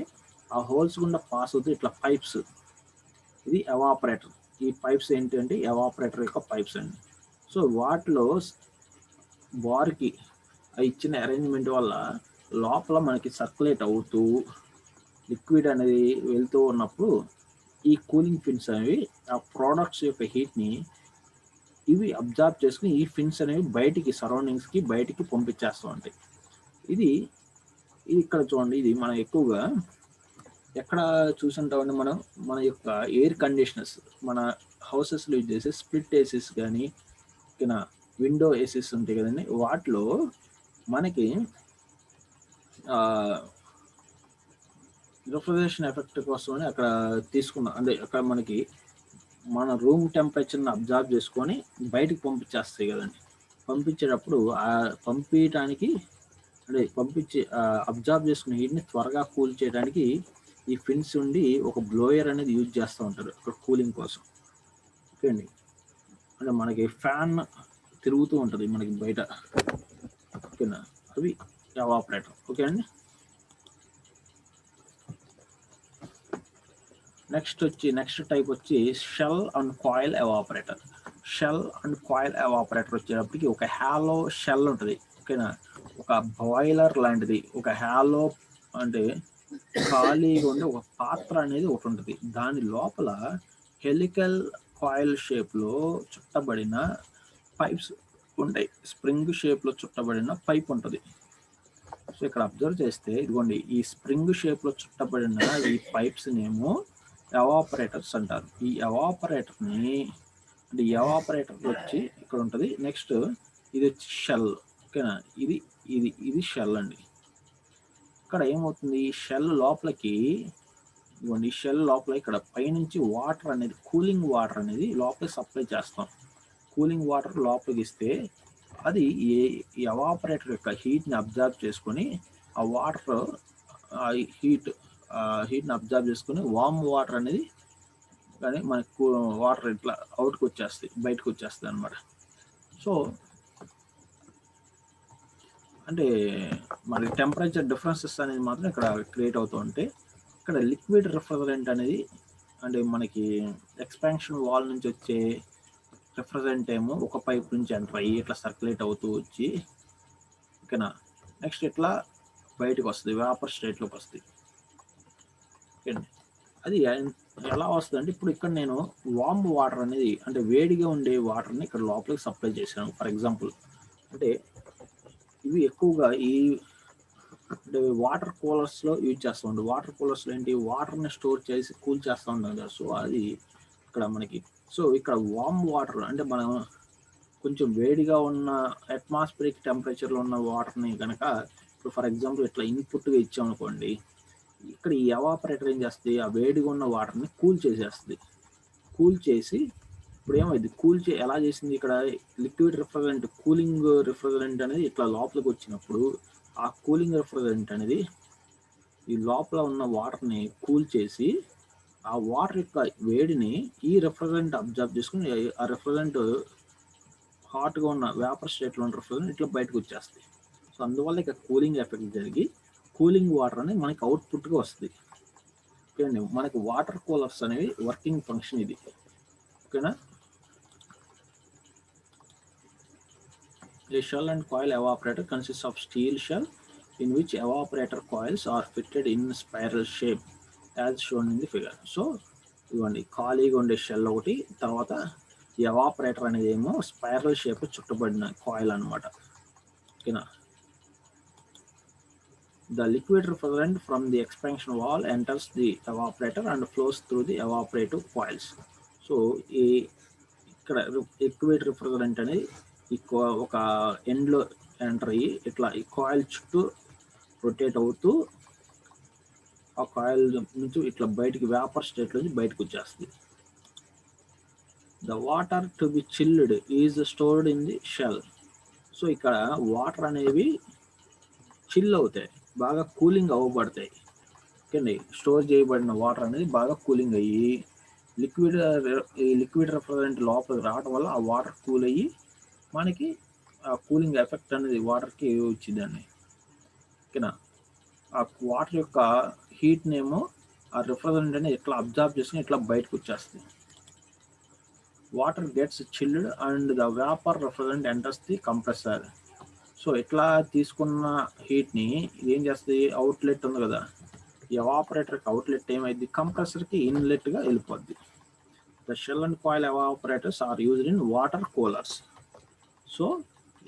ఆ హోల్స్ గుండా పాస్ అవుతూ ఇట్లా పైప్స్, ఇది ఎవాపరేటర్. ఈ పైప్స్ ఏంటంటే ఎవాపరేటర్ యొక్క పైప్స్ అండి. సో వాటిలో వారికి ఇచ్చిన అరేంజ్మెంట్ వల్ల లోపల మనకి సర్క్యులేట్ అవుతూ లిక్విడ్ అనేది వెళ్తూ ఉన్నప్పుడు ఈ కూలింగ్ ఫిన్స్ అనేవి ఆ ప్రోడక్ట్స్ యొక్క హీట్ని ఇవి అబ్జర్వ్ చేసుకుని ఈ ఫిన్స్ అనేవి బయటికి సరౌండింగ్స్కి బయటికి పంపించేస్తూ ఉంటాయి. ఇది ఇక్కడ చూడండి, ఇది మనం ఎక్కువగా ఎక్కడ చూసుంటామండి, మన యొక్క ఎయిర్ కండిషనర్స్, మన హౌసెస్లో యూజ్ చేసే స్ప్లిట్ ఏసీస్ కానీ విండో ఏసీస్ ఉంటాయి కదండి, వాటిలో మనకి రిఫ్రిజరేషన్ ఎఫెక్ట్ కోసమని అక్కడ తీసుకున్నాం. అంటే అక్కడ మనకి మన రూమ్ టెంపరేచర్ని అబ్జర్వ్ చేసుకొని బయటికి పంపించేస్తాయి కదండి. పంపించేటప్పుడు పంపించడానికి అబ్జర్వ్ చేసుకునే హీట్ని త్వరగా కూల్ చేయడానికి ఈ ఫిన్స్ ఉండి ఒక బ్లోయర్ అనేది యూజ్ చేస్తూ ఉంటారు అక్కడ కూలింగ్ కోసం. ఓకే అండి, అంటే మనకి ఫ్యాన్ తిరుగుతూ ఉంటుంది మనకి బయట. ఓకేనా, అవి ఎవాపరేటర్. ఓకే అండి. నెక్స్ట్ టైప్ వచ్చి shell and coil evaporator. Shell and coil evaporator వచ్చేటప్పటికి ఒక హ్యాలో షెల్ ఉంటుంది. ఓకేనా, ఒక బాయిలర్ లాంటిది, ఒక హ్యాలో అంటే ఖాళీగా ఉండే ఒక పాత్ర అనేది ఒకటి ఉంటుంది. దాని లోపల హెలికల్ కాయిల్ షేప్లో చుట్టబడిన పైప్స్ ఉంటాయి. స్ప్రింగ్ షేప్లో చుట్టబడిన పైప్ ఉంటుంది. సో ఇక్కడ అబ్జర్వ్ చేస్తే ఇదిగోండి, ఈ స్ప్రింగ్ షేప్లో చుట్టబడిన ఈ పైప్స్నేమో ఎవాపరేటర్స్ అంటారు. ఈ ఎవాపరేటర్ని అంటే ఎవాపరేటర్ వచ్చి ఇక్కడ ఉంటుంది. నెక్స్ట్ ఇది వచ్చి షెల్. ఓకేనా, ఇది షెల్ అండి. ఇక్కడ ఏమవుతుంది, షెల్ లోపలికి ఇవ్వండి, షెల్ లోపల ఇక్కడ పైనుంచి వాటర్ అనేది, కూలింగ్ వాటర్ అనేది లోపలికి సప్లై చేస్తాం. కూలింగ్ వాటర్ లోపలికి ఇస్తే అది ఎవాపరేటర్ యొక్క హీట్ని అబ్జర్వ్ చేసుకొని ఆ వాటర్ హీట్ని అబ్జర్వ్ చేసుకొని వామ్ వాటర్ అనేది కానీ మనకు వాటర్ ఇట్లా అవుట్కి వచ్చేస్తాయి, బయటకు వచ్చేస్తుంది అనమాట. సో అంటే మరి టెంపరేచర్ డిఫరెన్సెస్ అనేది మాత్రం ఇక్కడ క్రియేట్ అవుతూ ఉంటే ఇక్కడ లిక్విడ్ రిఫ్రిజరెంట్ అనేది అంటే మనకి ఎక్స్పాన్షన్ వాల్ నుంచి వచ్చే రిఫ్రిజరెంట్ ఏమో ఒక పైప్ నుంచి ఎంటర్ అయ్యి ఇట్లా సర్క్యులేట్ అవుతూ వచ్చి ఓకేనా, నెక్స్ట్ ఇట్లా బయటకు వస్తుంది, వేపర్ స్టేట్లోకి వస్తుంది. ఓకే, అది ఎలా వస్తుంది అంటే ఇప్పుడు ఇక్కడ నేను వామ్ వాటర్ అనేది అంటే వేడిగా ఉండే వాటర్ని ఇక్కడ లోపలికి సప్లై చేశాను. ఫర్ ఎగ్జాంపుల్ అంటే ఇవి ఎక్కువగా ఈ అంటే వాటర్ కూలర్స్లో యూజ్ చేస్తూ ఉంటాం. వాటర్ కూలర్స్లో ఏంటి, వాటర్ని స్టోర్ చేసి కూల్ చేస్తూ ఉంటాం కదా. సో అది ఇక్కడ మనకి, సో ఇక్కడ వామ్ వాటర్ అంటే మనం కొంచెం వేడిగా ఉన్న అట్మాస్ఫిరిక్ టెంపరేచర్లో ఉన్న వాటర్ని కనుక ఇప్పుడు ఫర్ ఎగ్జాంపుల్ ఇట్లా ఇన్పుట్గా ఇచ్చామనుకోండి, ఇక్కడ ఈ ఎవాపరేటర్ ఏం చేస్తుంది, ఆ వేడిగా ఉన్న వాటర్ని కూల్ చేసేస్తుంది. కూల్ చేసి ఇప్పుడు ఏమైంది, ఎలా చేసింది, ఇక్కడ లిక్విడ్ రిఫ్రిజరెంట్ కూలింగ్ రిఫ్రిజరెంట్ అనేది ఇట్లా లోపలికి వచ్చినప్పుడు ఆ కూలింగ్ రిఫ్రిజరెంట్ అనేది ఈ లోపల ఉన్న వాటర్ని కూల్ చేసి ఆ వాటర్ యొక్క వేడిని ఈ రిఫ్రిజరెంట్ అబ్జర్వ్ చేసుకుని ఆ రిఫ్రిజరెంట్ హాట్గా ఉన్న వేపర్ స్టేట్లో ఉన్న రిఫ్రిజరెంట్ ఇట్లా బయటకు వచ్చేస్తుంది. సో అందువల్ల ఇక కూలింగ్ ఎఫెక్ట్ జరిగి కూలింగ్ వాటర్ అనేది మనకి అవుట్పుట్గా వస్తుంది. ఓకేనండి, మనకి వాటర్ కూలర్స్ అనేవి వర్కింగ్ ఫంక్షన్ ఇది. ఓకేనా, a shell and coil evaporator consists of steel shell in which evaporator coils are fitted in spiral shape as shown in the figure. So ఇవ్వండి ఖాళీగా ఉండే షెల్ ఒకటి, తర్వాత ఎవాపరేటర్ అనేది ఏమో స్పైరల్ షేప్ చుట్టబడిన కాయిల్ అనమాట. ఓకేనా, the liquid refrigerant from the expansion valve enters the evaporator and flows through the evaporative coils. So ఈ ఇక్కడ లిక్విడ్ రిఫ్రిజరెంట్ అనేది ఒక ఎండ్లో ఎంటర్ అయ్యి ఇట్లా ఈ కాయిల్ చుట్టూ రొటేట్ అవుతూ ఆ కాయిల్ నుంచి ఇట్లా బయటికి వేపర్ స్టేట్ నుంచి బయటకు వచ్చేస్తుంది. The water to be chilled is stored in the shell. So ఇక్కడ వాటర్ అనేవి చిల్ అవుతాయి, బాగా కూలింగ్ అవ్వబడతాయి. ఓకే, స్టోర్ చేయబడిన వాటర్ అనేది బాగా కూలింగ్ అయ్యి ఈ లిక్విడ్ రిఫ్రిజరెంట్ లోపలికి రావడం వల్ల ఆ వాటర్ కూల్ అయ్యి మనకి ఆ కూలింగ్ ఎఫెక్ట్ అనేది వాటర్కి వచ్చిందండి. ఓకేనా, ఆ వాటర్ యొక్క హీట్నేమో ఆ రిఫ్రిజరెంట్ అనేది ఇట్లా అబ్జర్వ్ చేసుకుని ఇట్లా బయటకు వచ్చేస్తుంది. Water gets chilled and the vapour refrigerant enters the compressor. So ఇట్లా తీసుకున్న హీట్ని ఏం చేస్తుంది, అవుట్లెట్ ఉంది కదా, ఎవాపరేటర్కి అవుట్లెట్ ఏమైంది, కంప్రెసర్కి ఇన్లెట్గా వెళ్ళిపోద్ది. The shell and coil evaporators are used in water coolers. So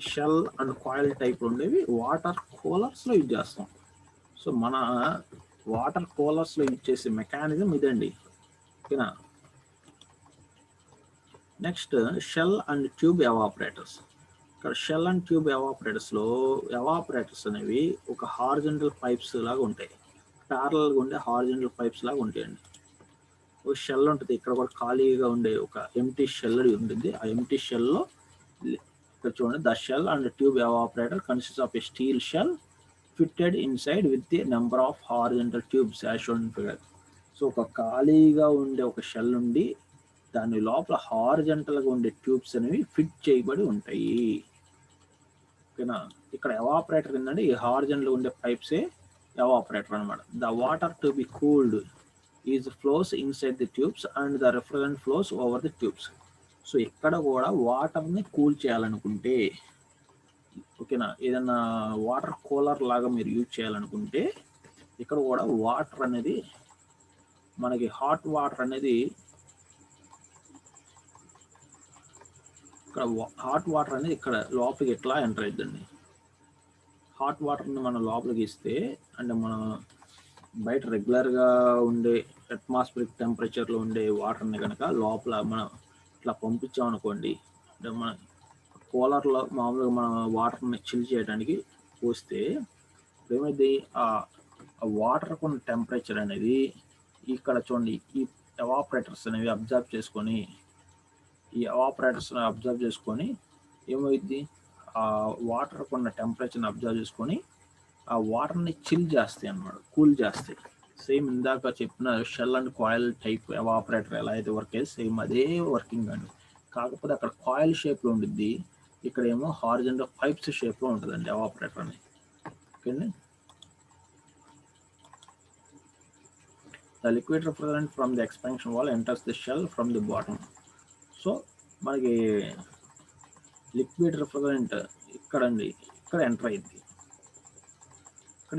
shell and coil type ఉండేవి వాటర్ కూలర్స్లో యూజ్ చేస్తాం. సో మన వాటర్ కూలర్స్లో యూజ్ చేసే మెకానిజం ఇదండి. ఓకేనా, next shell and tube evaporators. ఇక్కడ షెల్ అండ్ ట్యూబ్ ఎవాపరేటర్స్లో ఎవాపరేటర్స్ అనేవి ఒక హారిజంటల్ పైప్స్ లాగా ఉంటాయి, ప్యారలల్గా ఉండే హారిజంటల్ పైప్స్ లాగా ఉంటాయండి. ఒక షెల్ ఉంటుంది, ఇక్కడ కూడా ఖాళీగా ఉండే ఒక ఎంటీ షెల్ ఉంటుంది. ఆ ఎంటీ షెల్లో ఇక్కడ చూడండి, the shell and tube evaporator consist of a steel shell fitted inside with the number of horizontal tubes as shown in figure. So ఒక ఖాళీగా ఉండే ఒక షెల్ నుండి దాని లోపల హారిజంటల్గా ఉండే ట్యూబ్స్ అనేవి ఫిట్ చేయబడి ఉంటాయి. ఓకేనా, ఇక్కడ ఎవాపరేటర్ ఏంటంటే ఈ హారిజంటల్గా ఉండే పైప్సే ఎవాపరేటర్ అనమాట. The water to B cooled is flows inside the tubes and the refrigerant flows over the tubes. So ఇక్కడ కూడా వాటర్ని కూల్ చేయాలనుకుంటే, ఓకేనా, ఏదైనా వాటర్ కూలర్ లాగా మీరు యూజ్ చేయాలనుకుంటే ఇక్కడ కూడా వాటర్ అనేది మనకి హాట్ వాటర్ అనేది ఇక్కడ లోపలికి ఎట్లా ఎంటర్ అవుతుందండి. హాట్ వాటర్ని మనం లోపలికి ఇస్తే అంటే మనం బయట రెగ్యులర్గా ఉండే అట్మాస్ఫిరిక్ టెంపరేచర్లో ఉండే వాటర్ని కనుక లోపల మనం ఇట్లా పంపించామనుకోండి, అంటే మన కూలర్లో మామూలుగా మనం వాటర్ని చిల్ చేయడానికి పోస్తే ఏమైంది, ఆ వాటర్ ఉన్న టెంపరేచర్ అనేది ఇక్కడ చూడండి ఈ ఎవాపరేటర్స్ అనేవి అబ్జర్వ్ చేసుకొని ఏమైంది, ఆ వాటర్ ఉన్న టెంపరేచర్ని అబ్జర్వ్ చేసుకొని ఆ వాటర్ని చిల్ చేస్తాయి అన్నమాట, కూల్ చేస్తాయి. సేమ్ ఇందాక చెప్పిన shell and coil type evaporator ఎలా అయితే వర్క్ అయ్యేది సేమ్ అదే వర్కింగ్ అండి. కాకపోతే అక్కడ కాయిల్ షేప్లో ఉండిద్ది, ఇక్కడ ఏమో హారిజంటల్ పైప్స్ షేప్లో ఉంటుందండి ఎవాపరేటర్ అనేది. ఓకే అండి, The liquid refrigerant from the expansion wall enters the shell from the bottom. So మనకి లిక్విడ్ రిఫ్రిజరెంట్ ఇక్కడండి, ఇక్కడ ఎంటర్ అయింది. ఇక్కడ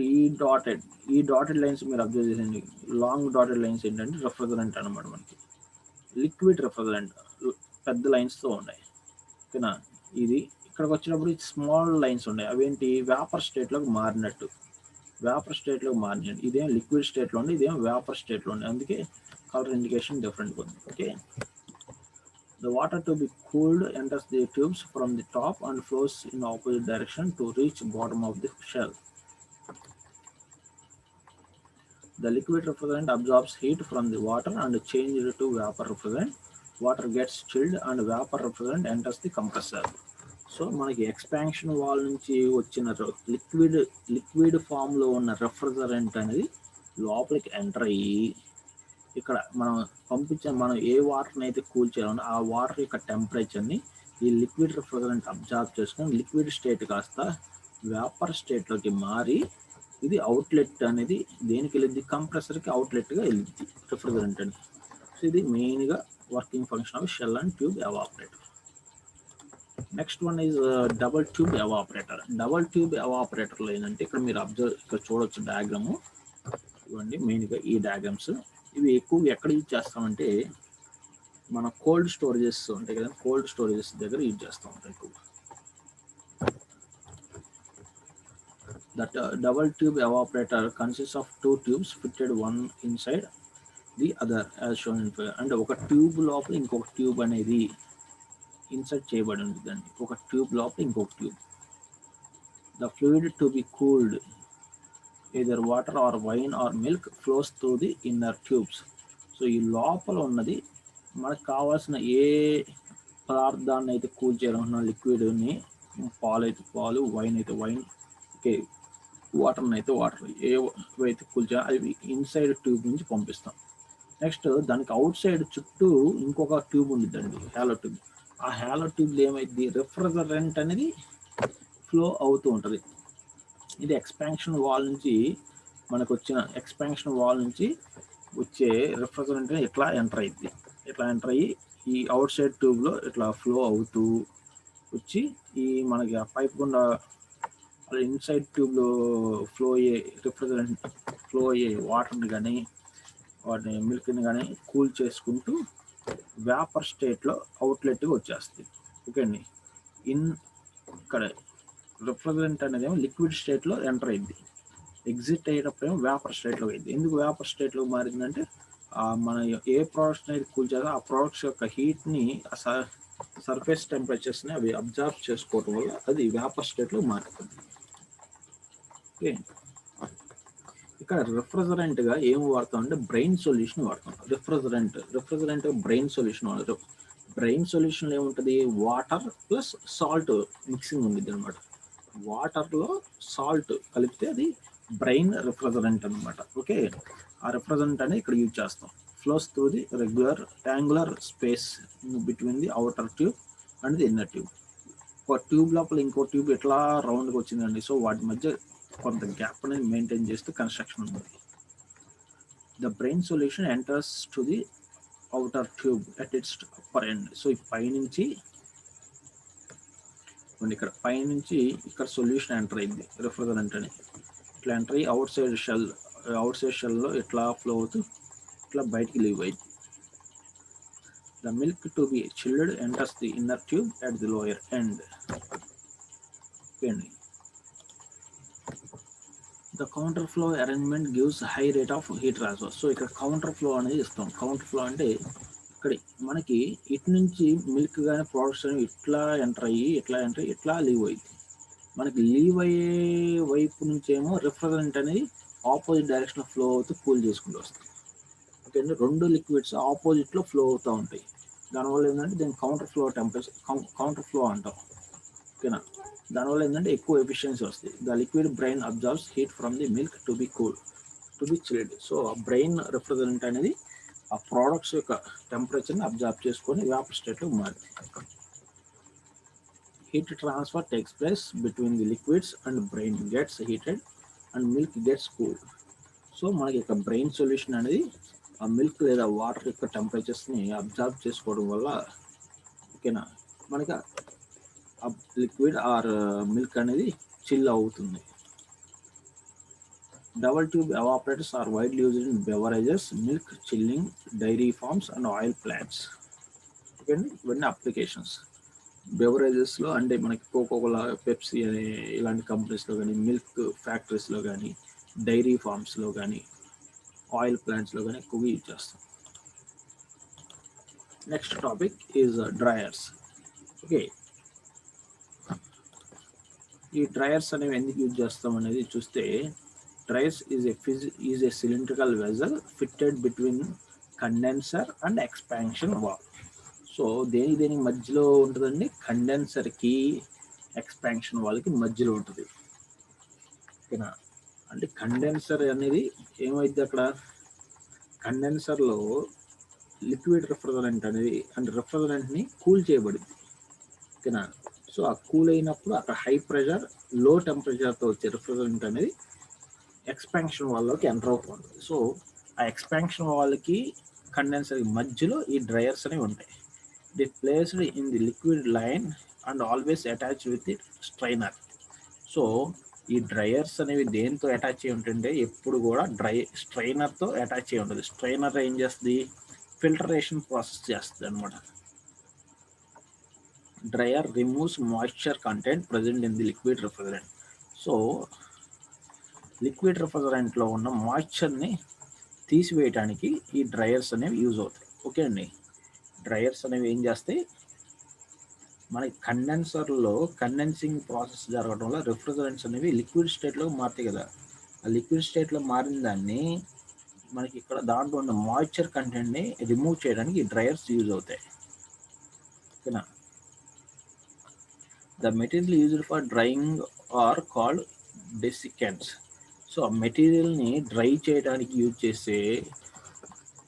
ఈ డాటెడ్ లైన్స్ మీరు అబ్జర్వ్ చేయండి. లాంగ్ డాటెడ్ లైన్స్ ఏంటంటే రిఫ్రిజరెంట్ అనమాట. మనకి లిక్విడ్ రిఫ్రిజరెంట్ పెద్ద లైన్స్తో ఉన్నాయి. ఓకేనా. ఇది ఇక్కడికి వచ్చినప్పుడు స్మాల్ లైన్స్ ఉన్నాయి. అవేంటి వేపర్ స్టేట్లోకి మారినట్టు. ఇదేం లిక్విడ్ స్టేట్లో ఉంది, ఇదేం వేపర్ స్టేట్లో ఉంది. అందుకే కలర్ ఇండికేషన్ డిఫరెంట్గా ఉంది. Okay. The water to be cooled enters the tubes from the top and flows in opposite direction to reach bottom of the shell. The liquid refrigerant absorbs heat from the water and changes it to vapor refrigerant. Water gets chilled and vapor refrigerant enters the compressor. So మనకి expansion wall నుంచి వచ్చిన liquid ఫామ్లో ఉన్న refrigerant అనేది లోపలికి enter అయ్యి ఇక్కడ మనం ఏ వాటర్ని అయితే కూల్ చేయాలన్నా ఆ వాటర్ యొక్క టెంపరేచర్ని ఈ లిక్విడ్ రిఫ్రిజరెంట్ అబ్జార్బ్ చేసుకొని లిక్విడ్ స్టేట్ కాస్త వేపర్ స్టేట్లోకి మారి ఇది అవుట్లెట్ అనేది దేనికి వెళ్ళిద్ది, కంప్రెసర్కి అవుట్లెట్గా వెళ్ళిద్ది రిఫ్రిజరెంట్ అని. సో ఇది మెయిన్గా working function of shell and tube evaporator. Next one is double tube evaporator. Double tube ఎవాపరేటర్లో ఏంటంటే ఇక్కడ మీరు ఇక్కడ చూడవచ్చు డయాగ్రాము. ఇవ్వండి మెయిన్గా ఈ డయాగ్రామ్స్. ఇవి ఎక్కువ ఎక్కడ యూజ్ చేస్తామంటే మన కోల్డ్ స్టోరేజెస్ ఉంటాయి కదా, కోల్డ్ స్టోరేజెస్ దగ్గర యూజ్ చేస్తూ ఉంటాం ఎక్కువ. That double tube evaporator consist of 2 tubes fitted one inside the other as shown in figure. అంటే ఒక ట్యూబ్ లోపల ఇంకొక ట్యూబ్ అనేది ఇన్సర్ట్ చేయబడి ఉంటుందండి. ఒక ట్యూబ్ లోపల ఇంకొక tube. The fluid to be cooled either water or wine or milk flows through the inner tubes. So ఈ లోపల ఉన్నది మనకు కావాల్సిన ఏ పదార్థాన్ని అయితే కూల్ చేయాలనుకున్న లిక్విడ్ని, పాలు అయితే పాలు, వైన్ అయితే వైన్, ఓకే, వాటర్ని అయితే వాటర్, ఏవైతే కూల్ చేయాలో అవి ఇన్సైడ్ ట్యూబ్ నుంచి పంపిస్తాం. నెక్స్ట్ దానికి అవుట్ సైడ్ చుట్టూ ఇంకొక ట్యూబ్ ఉండిద్దండి, హ్యాలో ట్యూబ్. ఆ హ్యాలో ట్యూబ్లో ఏమైంది, రిఫ్రిజరెంట్ అనేది ఫ్లో అవుతూ ఉంటుంది. ఇది ఎక్స్పాన్షన్ వాల్ నుంచి వచ్చే రిఫ్రిజరెంట్ ఇట్లా ఎంటర్ అయ్యి ఈ అవుట్ సైడ్ ట్యూబ్లో ఇట్లా ఫ్లో అవుతూ వచ్చి ఈ మనకి ఆ పైప్ గుండా ఇన్సైడ్ ట్యూబ్లో ఫ్లో అయ్యే వాటర్ని కానీ వాటిని మిల్క్ని కానీ కూల్ చేసుకుంటూ వేపర్ స్టేట్లో అవుట్లెట్గా వచ్చేస్తుంది. ఓకే అండి. ఇక్కడ రిఫ్రిజరెంట్ అనేది ఏమో లిక్విడ్ స్టేట్లో ఎంటర్ అయింది, ఎగ్జిట్ అయ్యేటప్పుడు ఏమో వేపర్ స్టేట్లో అయింది. ఎందుకు వేపర్ స్టేట్లో మారిందంటే మన ఏ ప్రోడక్ట్స్ అనేది కూల్ చేయాలో ఆ ప్రోడక్ట్స్ యొక్క హీట్ని సర్ఫేస్ టెంపరేచర్స్ని అవి అబ్జర్వ్ చేసుకోవటం వల్ల అది వేపర్ స్టేట్లో మారుతుంది. ఓకే. ఇక్కడ రిఫ్రిజరెంట్గా ఏం వాడతాం అంటే బ్రెయిన్ సొల్యూషన్ వాడతాం. రిఫ్రిజరెంట్ బ్రెయిన్ సొల్యూషన్ వాడతాం. బ్రెయిన్ సొల్యూషన్లో ఏముంటుంది, వాటర్ ప్లస్ సాల్ట్ మిక్సింగ్ ఉంటుంది అనమాట. వాటర్లో సాల్ట్ కలిపితే అది బ్రెయిన్ రిఫ్రిజరెంట్ అనమాట. ఓకే. ఆ రిఫ్రిజరెంట్ అనేది ఇక్కడ యూజ్ చేస్తాం. Flows through the rectangular space between the outer tube and the inner tube. ఒక ట్యూబ్ లోపల ఇంకో ట్యూబ్ ఎట్లా రౌండ్గా వచ్చిందండి. సో వాటి మధ్య కొంత గ్యాప్ అనేది మెయింటైన్ చేస్తూ కన్స్ట్రక్షన్ ఉంటుంది. The brain solution enters to the outer tube at its upper end. So ఈ పైనుంచి ఇక్కడ సొల్యూషన్ ఎంటర్ అయింది రిఫ్రిజరెంట్ అని. ఇట్లా ఎంటర్ అయ్యి అవుట్ సైడ్ షెల్లో ఇట్లా ఫ్లో అవుతూ ఇట్లా బయటికి లీవ్ అయింది. The milk to be chilled enters the inner tube at the lower end. Okay అండి. The counter flow arrangement gives high rate of heat transfer. So ఇక్కడ కౌంటర్ ఫ్లో అనేది ఇస్తాం. Counter flow అంటే ఇక్కడ మనకి ఇటు నుంచి మిల్క్ కానీ ప్రోడక్ట్స్ అనేవి ఇట్లా ఎంటర్ అయ్యి ఇట్లా లీవ్ అయ్యింది. మనకి లీవ్ అయ్యే వైపు నుంచి ఏమో రిఫ్రిజరెంట్ అనేది ఆపోజిట్ డైరెక్షన్లో ఫ్లో అవుతూ కూల్ చేసుకుంటూ వస్తుంది. ఓకే అండి. రెండు లిక్విడ్స్ ఆపోజిట్లో ఫ్లో అవుతూ ఉంటాయి. దానివల్ల ఏంటంటే దీన్ని కౌంటర్ ఫ్లో అంటాం. ఓకేనా. దానివల్ల ఏంటంటే ఎక్కువ ఎఫిషియన్సీ వస్తుంది. The liquid brain absorbs heat from the milk to be chilled. So ఆ బ్రెయిన్ రిఫ్రిజరెంట్ అనేది ఆ ప్రోడక్ట్స్ యొక్క టెంపరేచర్ని అబ్జర్వ్ చేసుకొని వేపర్ స్టేట్లో మారింది. Heat transfer takes place between the liquids and brain gets heated and milk gets cooled. So మనకి ఇక్కడ brain solution అనేది ఆ మిల్క్ లేదా వాటర్ యొక్క టెంపరేచర్స్ని అబ్జర్వ్ చేసుకోవడం వల్ల ఓకేనా మనకి లిక్విడ్ ఆర్ మిల్క్ అనేది చిల్ అవుతుంది. Double tube evaporators are widely used in beverages, milk chilling, dairy farms and oil plants. Okay అండి, ఇవన్నీ అప్లికేషన్స్. బెవరేజెస్లో అంటే మనకి కోకోకోలా, పెప్సీ అనే ఇలాంటి కంపెనీస్లో కానీ, మిల్క్ ఫ్యాక్టరీస్లో కానీ, డైరీ ఫార్మ్స్లో కానీ, ఆయిల్ ప్లాంట్స్లో కానీ ఎక్కువగా యూజ్ చేస్తాం. Next topic is dryers. Okay, ఈ డ్రయర్స్ అనేవి ఎందుకు యూజ్ చేస్తాం అనేది చూస్తే, dryers is a cylindrical vessel fitted between condenser and expansion wall. So దేనికి మధ్యలో ఉంటుందండి? కండెన్సర్కి ఎక్స్పాన్షన్ వాల్కి మధ్యలో ఉంటుంది. ఓకేనా, అంటే కండెన్సర్ అనేది ఏమైంది, అక్కడ కండెన్సర్లో లిక్విడ్ రిఫ్రిజరెంట్ అనేది అంటే రిఫ్రిజరెంట్ని కూల్ చేయబడింది. ఓకేనా, సో ఆ కూల్ అయినప్పుడు అక్కడ హై ప్రెషర్, లో టెంపరేచర్తో వచ్చే రిఫ్రిజరెంట్ అనేది ఎక్స్పాన్షన్ వాల్లోకి ఎంటర్ అవుతుంది. సో ఆ ఎక్స్పాన్షన్ వాల్కి కండెన్సర్కి మధ్యలో ఈ డ్రయర్స్ అనేవి ఉంటాయి. The placed in the liquid line and always attach with it strainer. So ఈ డ్రయర్స్ అనేవి దేంతో అటాచ్ అయి ఉంటుంటే ఎప్పుడు కూడా స్ట్రైనర్తో అటాచ్ అయి ఉంటుంది. స్ట్రైనర్ ఏం చేస్తుంది? ఫిల్టరేషన్ ప్రాసెస్ చేస్తుంది అనమాట. Dryer removes moisture content present in the liquid refrigerant. So liquid రిఫ్రిజరెంట్లో ఉన్న మాయిశ్చర్ని తీసివేయడానికి ఈ డ్రయర్స్ అనేవి యూజ్ అవుతాయి. ఓకే అండి, డ్రయర్స్ అనేవి ఏం చేస్తాయి, మనకి కండెన్సర్లో కండెన్సింగ్ ప్రాసెస్ జరగడం వల్ల రిఫ్రిజరెంట్స్ అనేవి లిక్విడ్ స్టేట్లో మారుతాయి కదా. ఆ లిక్విడ్ స్టేట్లో మారిన దాన్ని మనకి ఇక్కడ దాంట్లో ఉన్న మాయిశ్చర్ కంటెంట్ని రిమూవ్ చేయడానికి ఈ డ్రయర్స్ యూజ్ అవుతాయి. ఓకేనా, the material used for drying are called desiccants. So ఆ మెటీరియల్ని డ్రై చేయడానికి యూజ్ చేసే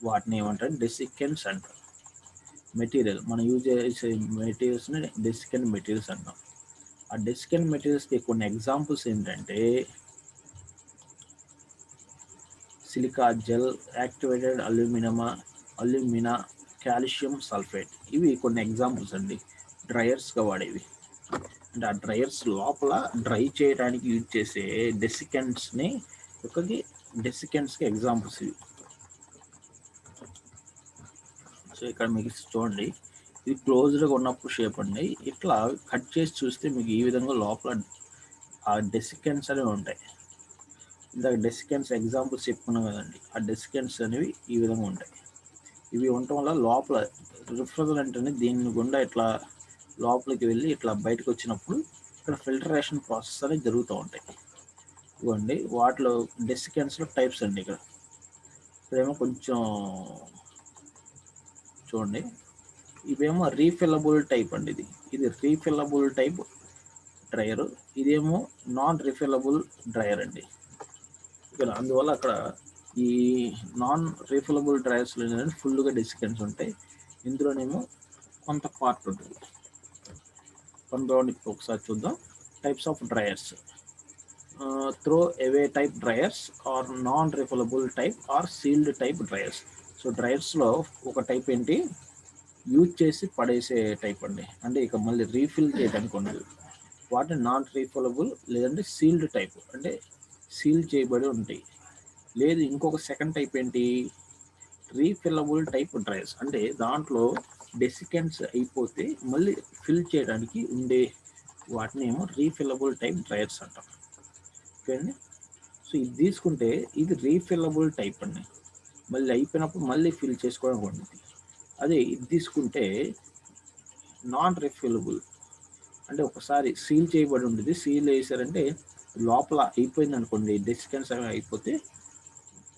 వాటిని ఏమంటారు? డెసికెంట్స్ అంటారు. మెటీరియల్ మనం యూజ్ చేసే మెటీరియల్స్ని డెసికెంట్ మెటీరియల్స్ అంటాం. ఆ డెసికెంట్ మెటీరియల్స్కి కొన్ని ఎగ్జాంపుల్స్ ఏంటంటే silica gel, activated alumina, calcium sulphate. ఇవి కొన్ని ఎగ్జాంపుల్స్ అండి డ్రయర్స్గా వాడేవి. అంటే ఆ డ్రయర్స్ లోపల డ్రై చేయడానికి యూజ్ చేసే డెసికెంట్స్ని డెసికెంట్స్కి ఎగ్జాంపుల్స్ ఇవి. సో ఇక్కడ మీకు చూడండి, ఇది క్లోజ్డ్గా ఉన్నప్పుడు షేప్ అండి. ఇట్లా కట్ చేసి చూస్తే మీకు ఈ విధంగా లోపల ఆ డెసికెంట్స్ అనేవి ఉంటాయి. ఇందాక డెసికెంట్స్ ఎగ్జాంపుల్స్ చెప్పుకున్నాం కదండి, ఆ డెసికెంట్స్ అనేవి ఈ విధంగా ఉంటాయి. ఇవి ఉండటం వల్ల లోపల రిఫ్రిజరెంట్ అనేది దీని గుండా ఇట్లా లోపలికి వెళ్ళి ఇట్లా బయటకు వచ్చినప్పుడు ఇక్కడ ఫిల్టరేషన్ ప్రాసెస్ అనేది జరుగుతూ ఉంటాయి. ఇవ్వండి వాటిలో డెసికెంట్స్లో టైప్స్ అండి. ఇక్కడేమో కొంచెం చూడండి, ఇవేమో రీఫిల్లబుల్ టైప్ అండి. ఇది రీఫిల్లబుల్ టైప్ డ్రయర్, ఇదేమో నాన్ రీఫిల్లబుల్ డ్రయర్ అండి. ఇక్కడ అందువల్ల అక్కడ ఈ నాన్ రీఫిల్లబుల్ డ్రయర్స్లో ఏంటంటే ఫుల్గా డెసికెంట్స్ ఉంటాయి, ఇందులోనేమో కొంత పార్ట్ ఉంటుంది. ఒకసారి చూద్దాం. Types of dryers: throw away type dryers are non refillable type or sealed type dryers. So డ్రయర్స్లో ఒక టైప్ ఏంటి, యూజ్ చేసి పడేసే టైప్ అండి, అంటే ఇక మళ్ళీ రీఫిల్ చేయడానికి ఉండదు. వాటిని నాన్ రీఫిల్లబుల్ లేదంటే సీల్డ్ టైప్, అంటే సీల్ చేయబడి ఉంటాయి. లేదు ఇంకొక సెకండ్ టైప్ ఏంటి, రీఫిల్లబుల్ టైప్ డ్రయర్స్, అంటే దాంట్లో డెసికెంట్స్ అయిపోతే మళ్ళీ ఫిల్ చేయడానికి ఉండే వాటిని ఏమో రీఫిల్లబుల్ టైప్ డ్రయర్స్ అంటాం. ఓకే అండి, సో ఇది తీసుకుంటే ఇది రీఫిల్లబుల్ టైప్ అండి, మళ్ళీ అయిపోయినప్పుడు మళ్ళీ ఫిల్ చేసుకోవడానికి ఉంటుంది. అదే ఇది తీసుకుంటే నాన్ రీఫిల్లబుల్, అంటే ఒకసారి సీల్ చేయబడి ఉంటుంది, సీల్ వేసారంటే లోపల అయిపోయింది అనుకోండి, డెసికెంట్స్ అవి అయిపోతే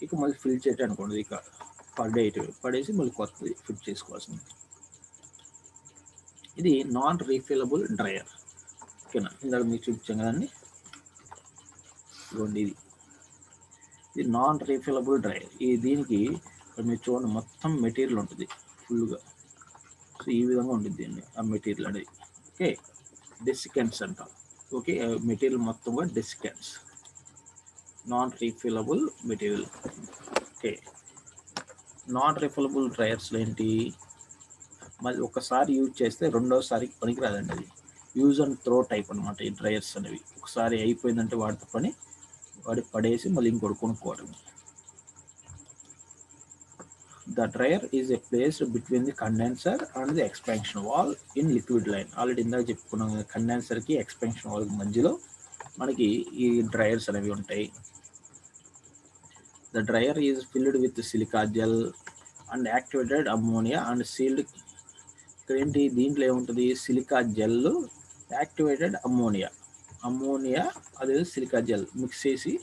ఇక మళ్ళీ ఫిల్ చేయడానికి ఉండదు, ఇక పడేసి మళ్ళీ కొత్తది ఫిట్ చేసుకోవాల్సింది. ఇది నాన్ రీఫిల్లబుల్ డ్రయర్. ఓకేనా, ఇందాక మీకు చూపించాం కదండి, ఇదిగోండి ఇది నాన్ రీఫిల్లబుల్ డ్రయర్. దీనికి మీరు చూడండి మొత్తం మెటీరియల్ ఉంటుంది ఫుల్గా. సో ఈ విధంగా ఉంటుంది దీన్ని ఆ మెటీరియల్ అనేది. ఓకే, డెసికెంట్స్ అంటాం. ఓకే, మెటీరియల్ మొత్తం కూడా డెసికెంట్స్, నాన్ రీఫిల్లబుల్ మెటీరియల్. ఓకే, నాన్ రిఫిలబుల్ డ్రైయర్స్లో ఏంటి, మళ్ళీ ఒకసారి యూజ్ చేస్తే రెండోసారికి పనికిరాదండి. అది యూజ్ అండ్ త్రో టైప్ అనమాట ఈ డ్రైయర్స్ అనేవి. ఒకసారి అయిపోయిందంటే వాడితో వాడి పడేసి మళ్ళీ ఇంకోటి కొనుక్కోవడం. The dryer is a place between the condenser and the expansion wall in liquid line. Already ఇందాక చెప్పుకున్నాం, కండెన్సర్కి ఎక్స్పాన్షన్ వాల్ మధ్యలో మనకి ఈ డ్రైయర్స్ అనేవి ఉంటాయి. The dryer is filled with silica gel and activated ammonia and sealed. ఇక్కడ ఏంటి, దీంట్లో ఏముంటుంది, సిలికా జెల్, యాక్టివేటెడ్ అమ్మోనియా అదే సిలికా జెల్ మిక్స్ చేసి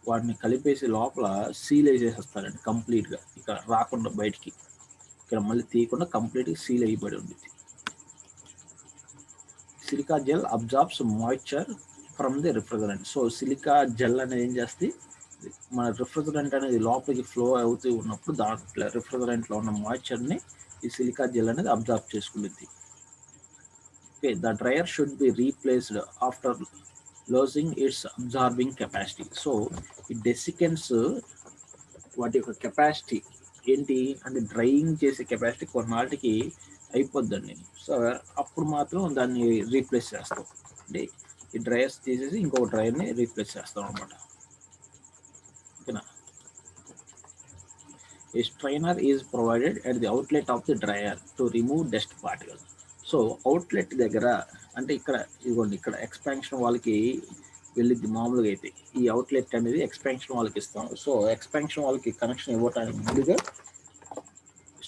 వాటిని కలిపేసి లోపల సీల్ వేసేసేస్తారండి కంప్లీట్గా, ఇక్కడ రాకుండా బయటికి, ఇక్కడ మళ్ళీ తీయకుండా కంప్లీట్గా సీల్ అయిపోయి ఉంటుంది. Silica gel absorbs moisture from the refrigerant. So silica gel అనేది ఏం చేస్తే మన రిఫ్రిజరెంట్ అనేది లోపలికి ఫ్లో అవుతూ ఉన్నప్పుడు దాంట్లో రిఫ్రిజరెంట్లో ఉన్న మాయిశ్చర్ని ఈ సిలికా జెల్ అనేది అబ్జార్బ్ చేసుకుంటుంది. Okay, the dryer should be replaced after losing it's absorbing capacity. So ఈ డెసికెంట్స్ వాటి యొక్క కెపాసిటీ ఏంటి అంటే డ్రైయింగ్ చేసే కెపాసిటీ కొన్నాళ్ళకి అయిపోద్దండి. సో అప్పుడు మాత్రం దాన్ని రీప్లేస్ చేస్తాం, అంటే ఈ డ్రైయర్స్ తీసేసి ఇంకొక డ్రైయర్ని రీప్లేస్ చేస్తాం అనమాట. ఓకేనా. A strainer is provided at the outlet of the dryer to remove dust particles. So outlet దగ్గర అంటే ఇక్కడ ఇదిగోండి, ఇక్కడ ఎక్స్పాన్షన్ వాల్కి వెళ్ళిద్ది మామూలుగా అయితే. ఈ అవుట్లెట్ అనేది ఎక్స్పాన్షన్ వాల్కి ఇస్తాం. సో ఎక్స్పాన్షన్ వాల్కి కనెక్షన్ ఇవ్వడానికి ముందుగా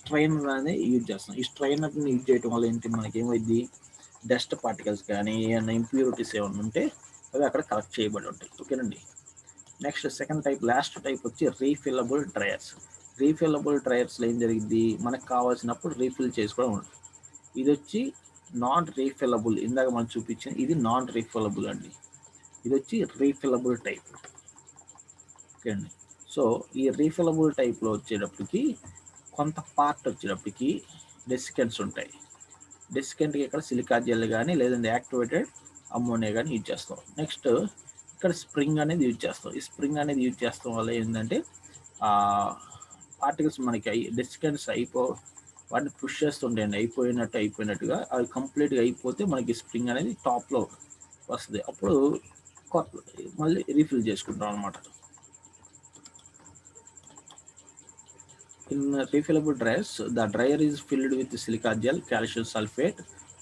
స్ట్రైనర్ అనేది యూజ్ చేస్తాం. ఈ స్ట్రైనర్ని యూజ్ చేయడం వల్ల ఏంటి, మనకి ఏమైంది, డస్ట్ పార్టికల్స్ కానీ ఏమైనా ఇంప్యూరిటీస్ ఏమైనా ఉంటే అవి అక్కడ కలెక్ట్ చేయబడి ఉంటాయి. ఓకేనండి. Next second type, last type వచ్చి రీఫిల్లబుల్ డ్రైయర్స్. రీఫిల్లబుల్ డ్రైయర్స్లో ఏం జరిగింది, మనకు కావాల్సినప్పుడు రీఫిల్ చేసుకోవడం ఉంటుంది. ఇది వచ్చి నాన్ రీఫిల్లబుల్, ఇందాక మనం చూపించింది ఇది నాన్ రీఫిల్లబుల్ అండి. ఇది వచ్చి రీఫిల్లబుల్ టైప్. ఓకే అండి. సో ఈ రీఫిల్లబుల్ టైప్లో వచ్చేటప్పటికి కొంత పార్ట్ వచ్చేటప్పటికి డెసికెంట్స్ ఉంటాయి. డెసికెంట్కి ఇక్కడ సిలికా జెల్ కానీ లేదంటే యాక్టివేటెడ్ అమ్మోనియా కానీ యూజ్ చేస్తాం. నెక్స్ట్ ఇక్కడ స్ప్రింగ్ అనేది యూజ్ చేస్తాం. ఈ స్ప్రింగ్ అనేది యూజ్ చేస్తాం వల్ల ఏంటంటే పార్టికల్స్ మనకి డెసికెంట్స్ వాటిని పుష్ చేస్తుంటాయండి, అయిపోయినట్టుగా అవి కంప్లీట్గా అయిపోతే మనకి స్ప్రింగ్ అనేది టాప్లో వస్తుంది. అప్పుడు మళ్ళీ రీఫిల్ చేసుకుంటాం అనమాట. In refillable dryers, the dryer is filled with silica gel, calcium sulfate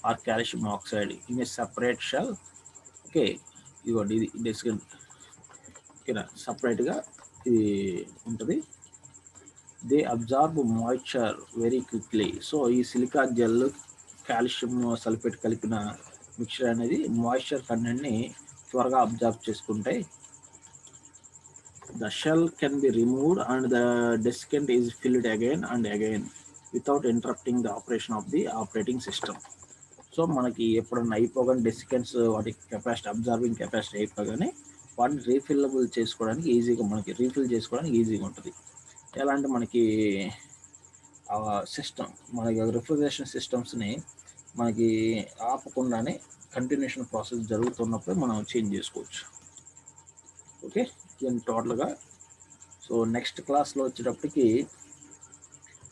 or calcium oxide in a separate shell. Okay, ఇదిగోండి ఇది డెసికెంట్. ఓకేనా, సపరేట్గా ఇది ఉంటుంది. They absorb moisture very quickly. So ఈ సిలికా జెల్ కాల్షియం సల్ఫేట్ కలిపిన మిక్చర్ అనేది moisture కంటెంట్ని త్వరగా అబ్జార్బ్ చేసుకుంటాయి. The shell can be removed and the desiccant is filled again and again without interrupting the operation of the operating system. So మనకి ఎప్పుడన్నా అయిపోగానే డెసికెంట్స్ వాటి కెపాసిటీ అబ్జార్బింగ్ కెపాసిటీ అయిపోగానే వాటిని రీఫిల్లబుల్ చేసుకోవడానికి ఈజీగా, మనకి రీఫిల్ చేసుకోవడానికి ఈజీగా ఉంటుంది. ఎలా అంటే మనకి సిస్టమ్, మనకి రిఫ్రిజరేషన్ సిస్టమ్స్ని మనకి ఆపకుండానే కంటిన్యూషన్ ప్రాసెస్ జరుగుతున్నప్పుడు మనం చేంజ్ చేసుకోవచ్చు. ఓకే, దీని టోటల్గా. సో నెక్స్ట్ క్లాస్లో వచ్చేటప్పటికి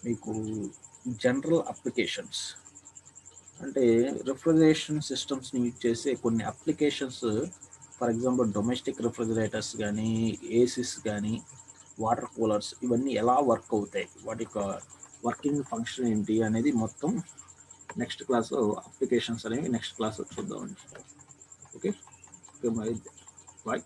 మీకు జనరల్ అప్లికేషన్స్ అంటే రిఫ్రిజరేషన్ సిస్టమ్స్ని యూజ్ చేసే కొన్ని applications, for example domestic refrigerators కానీ, ఏసీస్ కానీ, వాటర్ కూలర్స్, ఇవన్నీ ఎలా వర్క్ అవుతాయి, వాటి యొక్క వర్కింగ్ ఫంక్షన్ ఏంటి అనేది మొత్తం నెక్స్ట్ క్లాస్లో అప్లికేషన్స్ అనేవి నెక్స్ట్ క్లాస్లో చూద్దామండి. ఓకే, మరి బాయ్.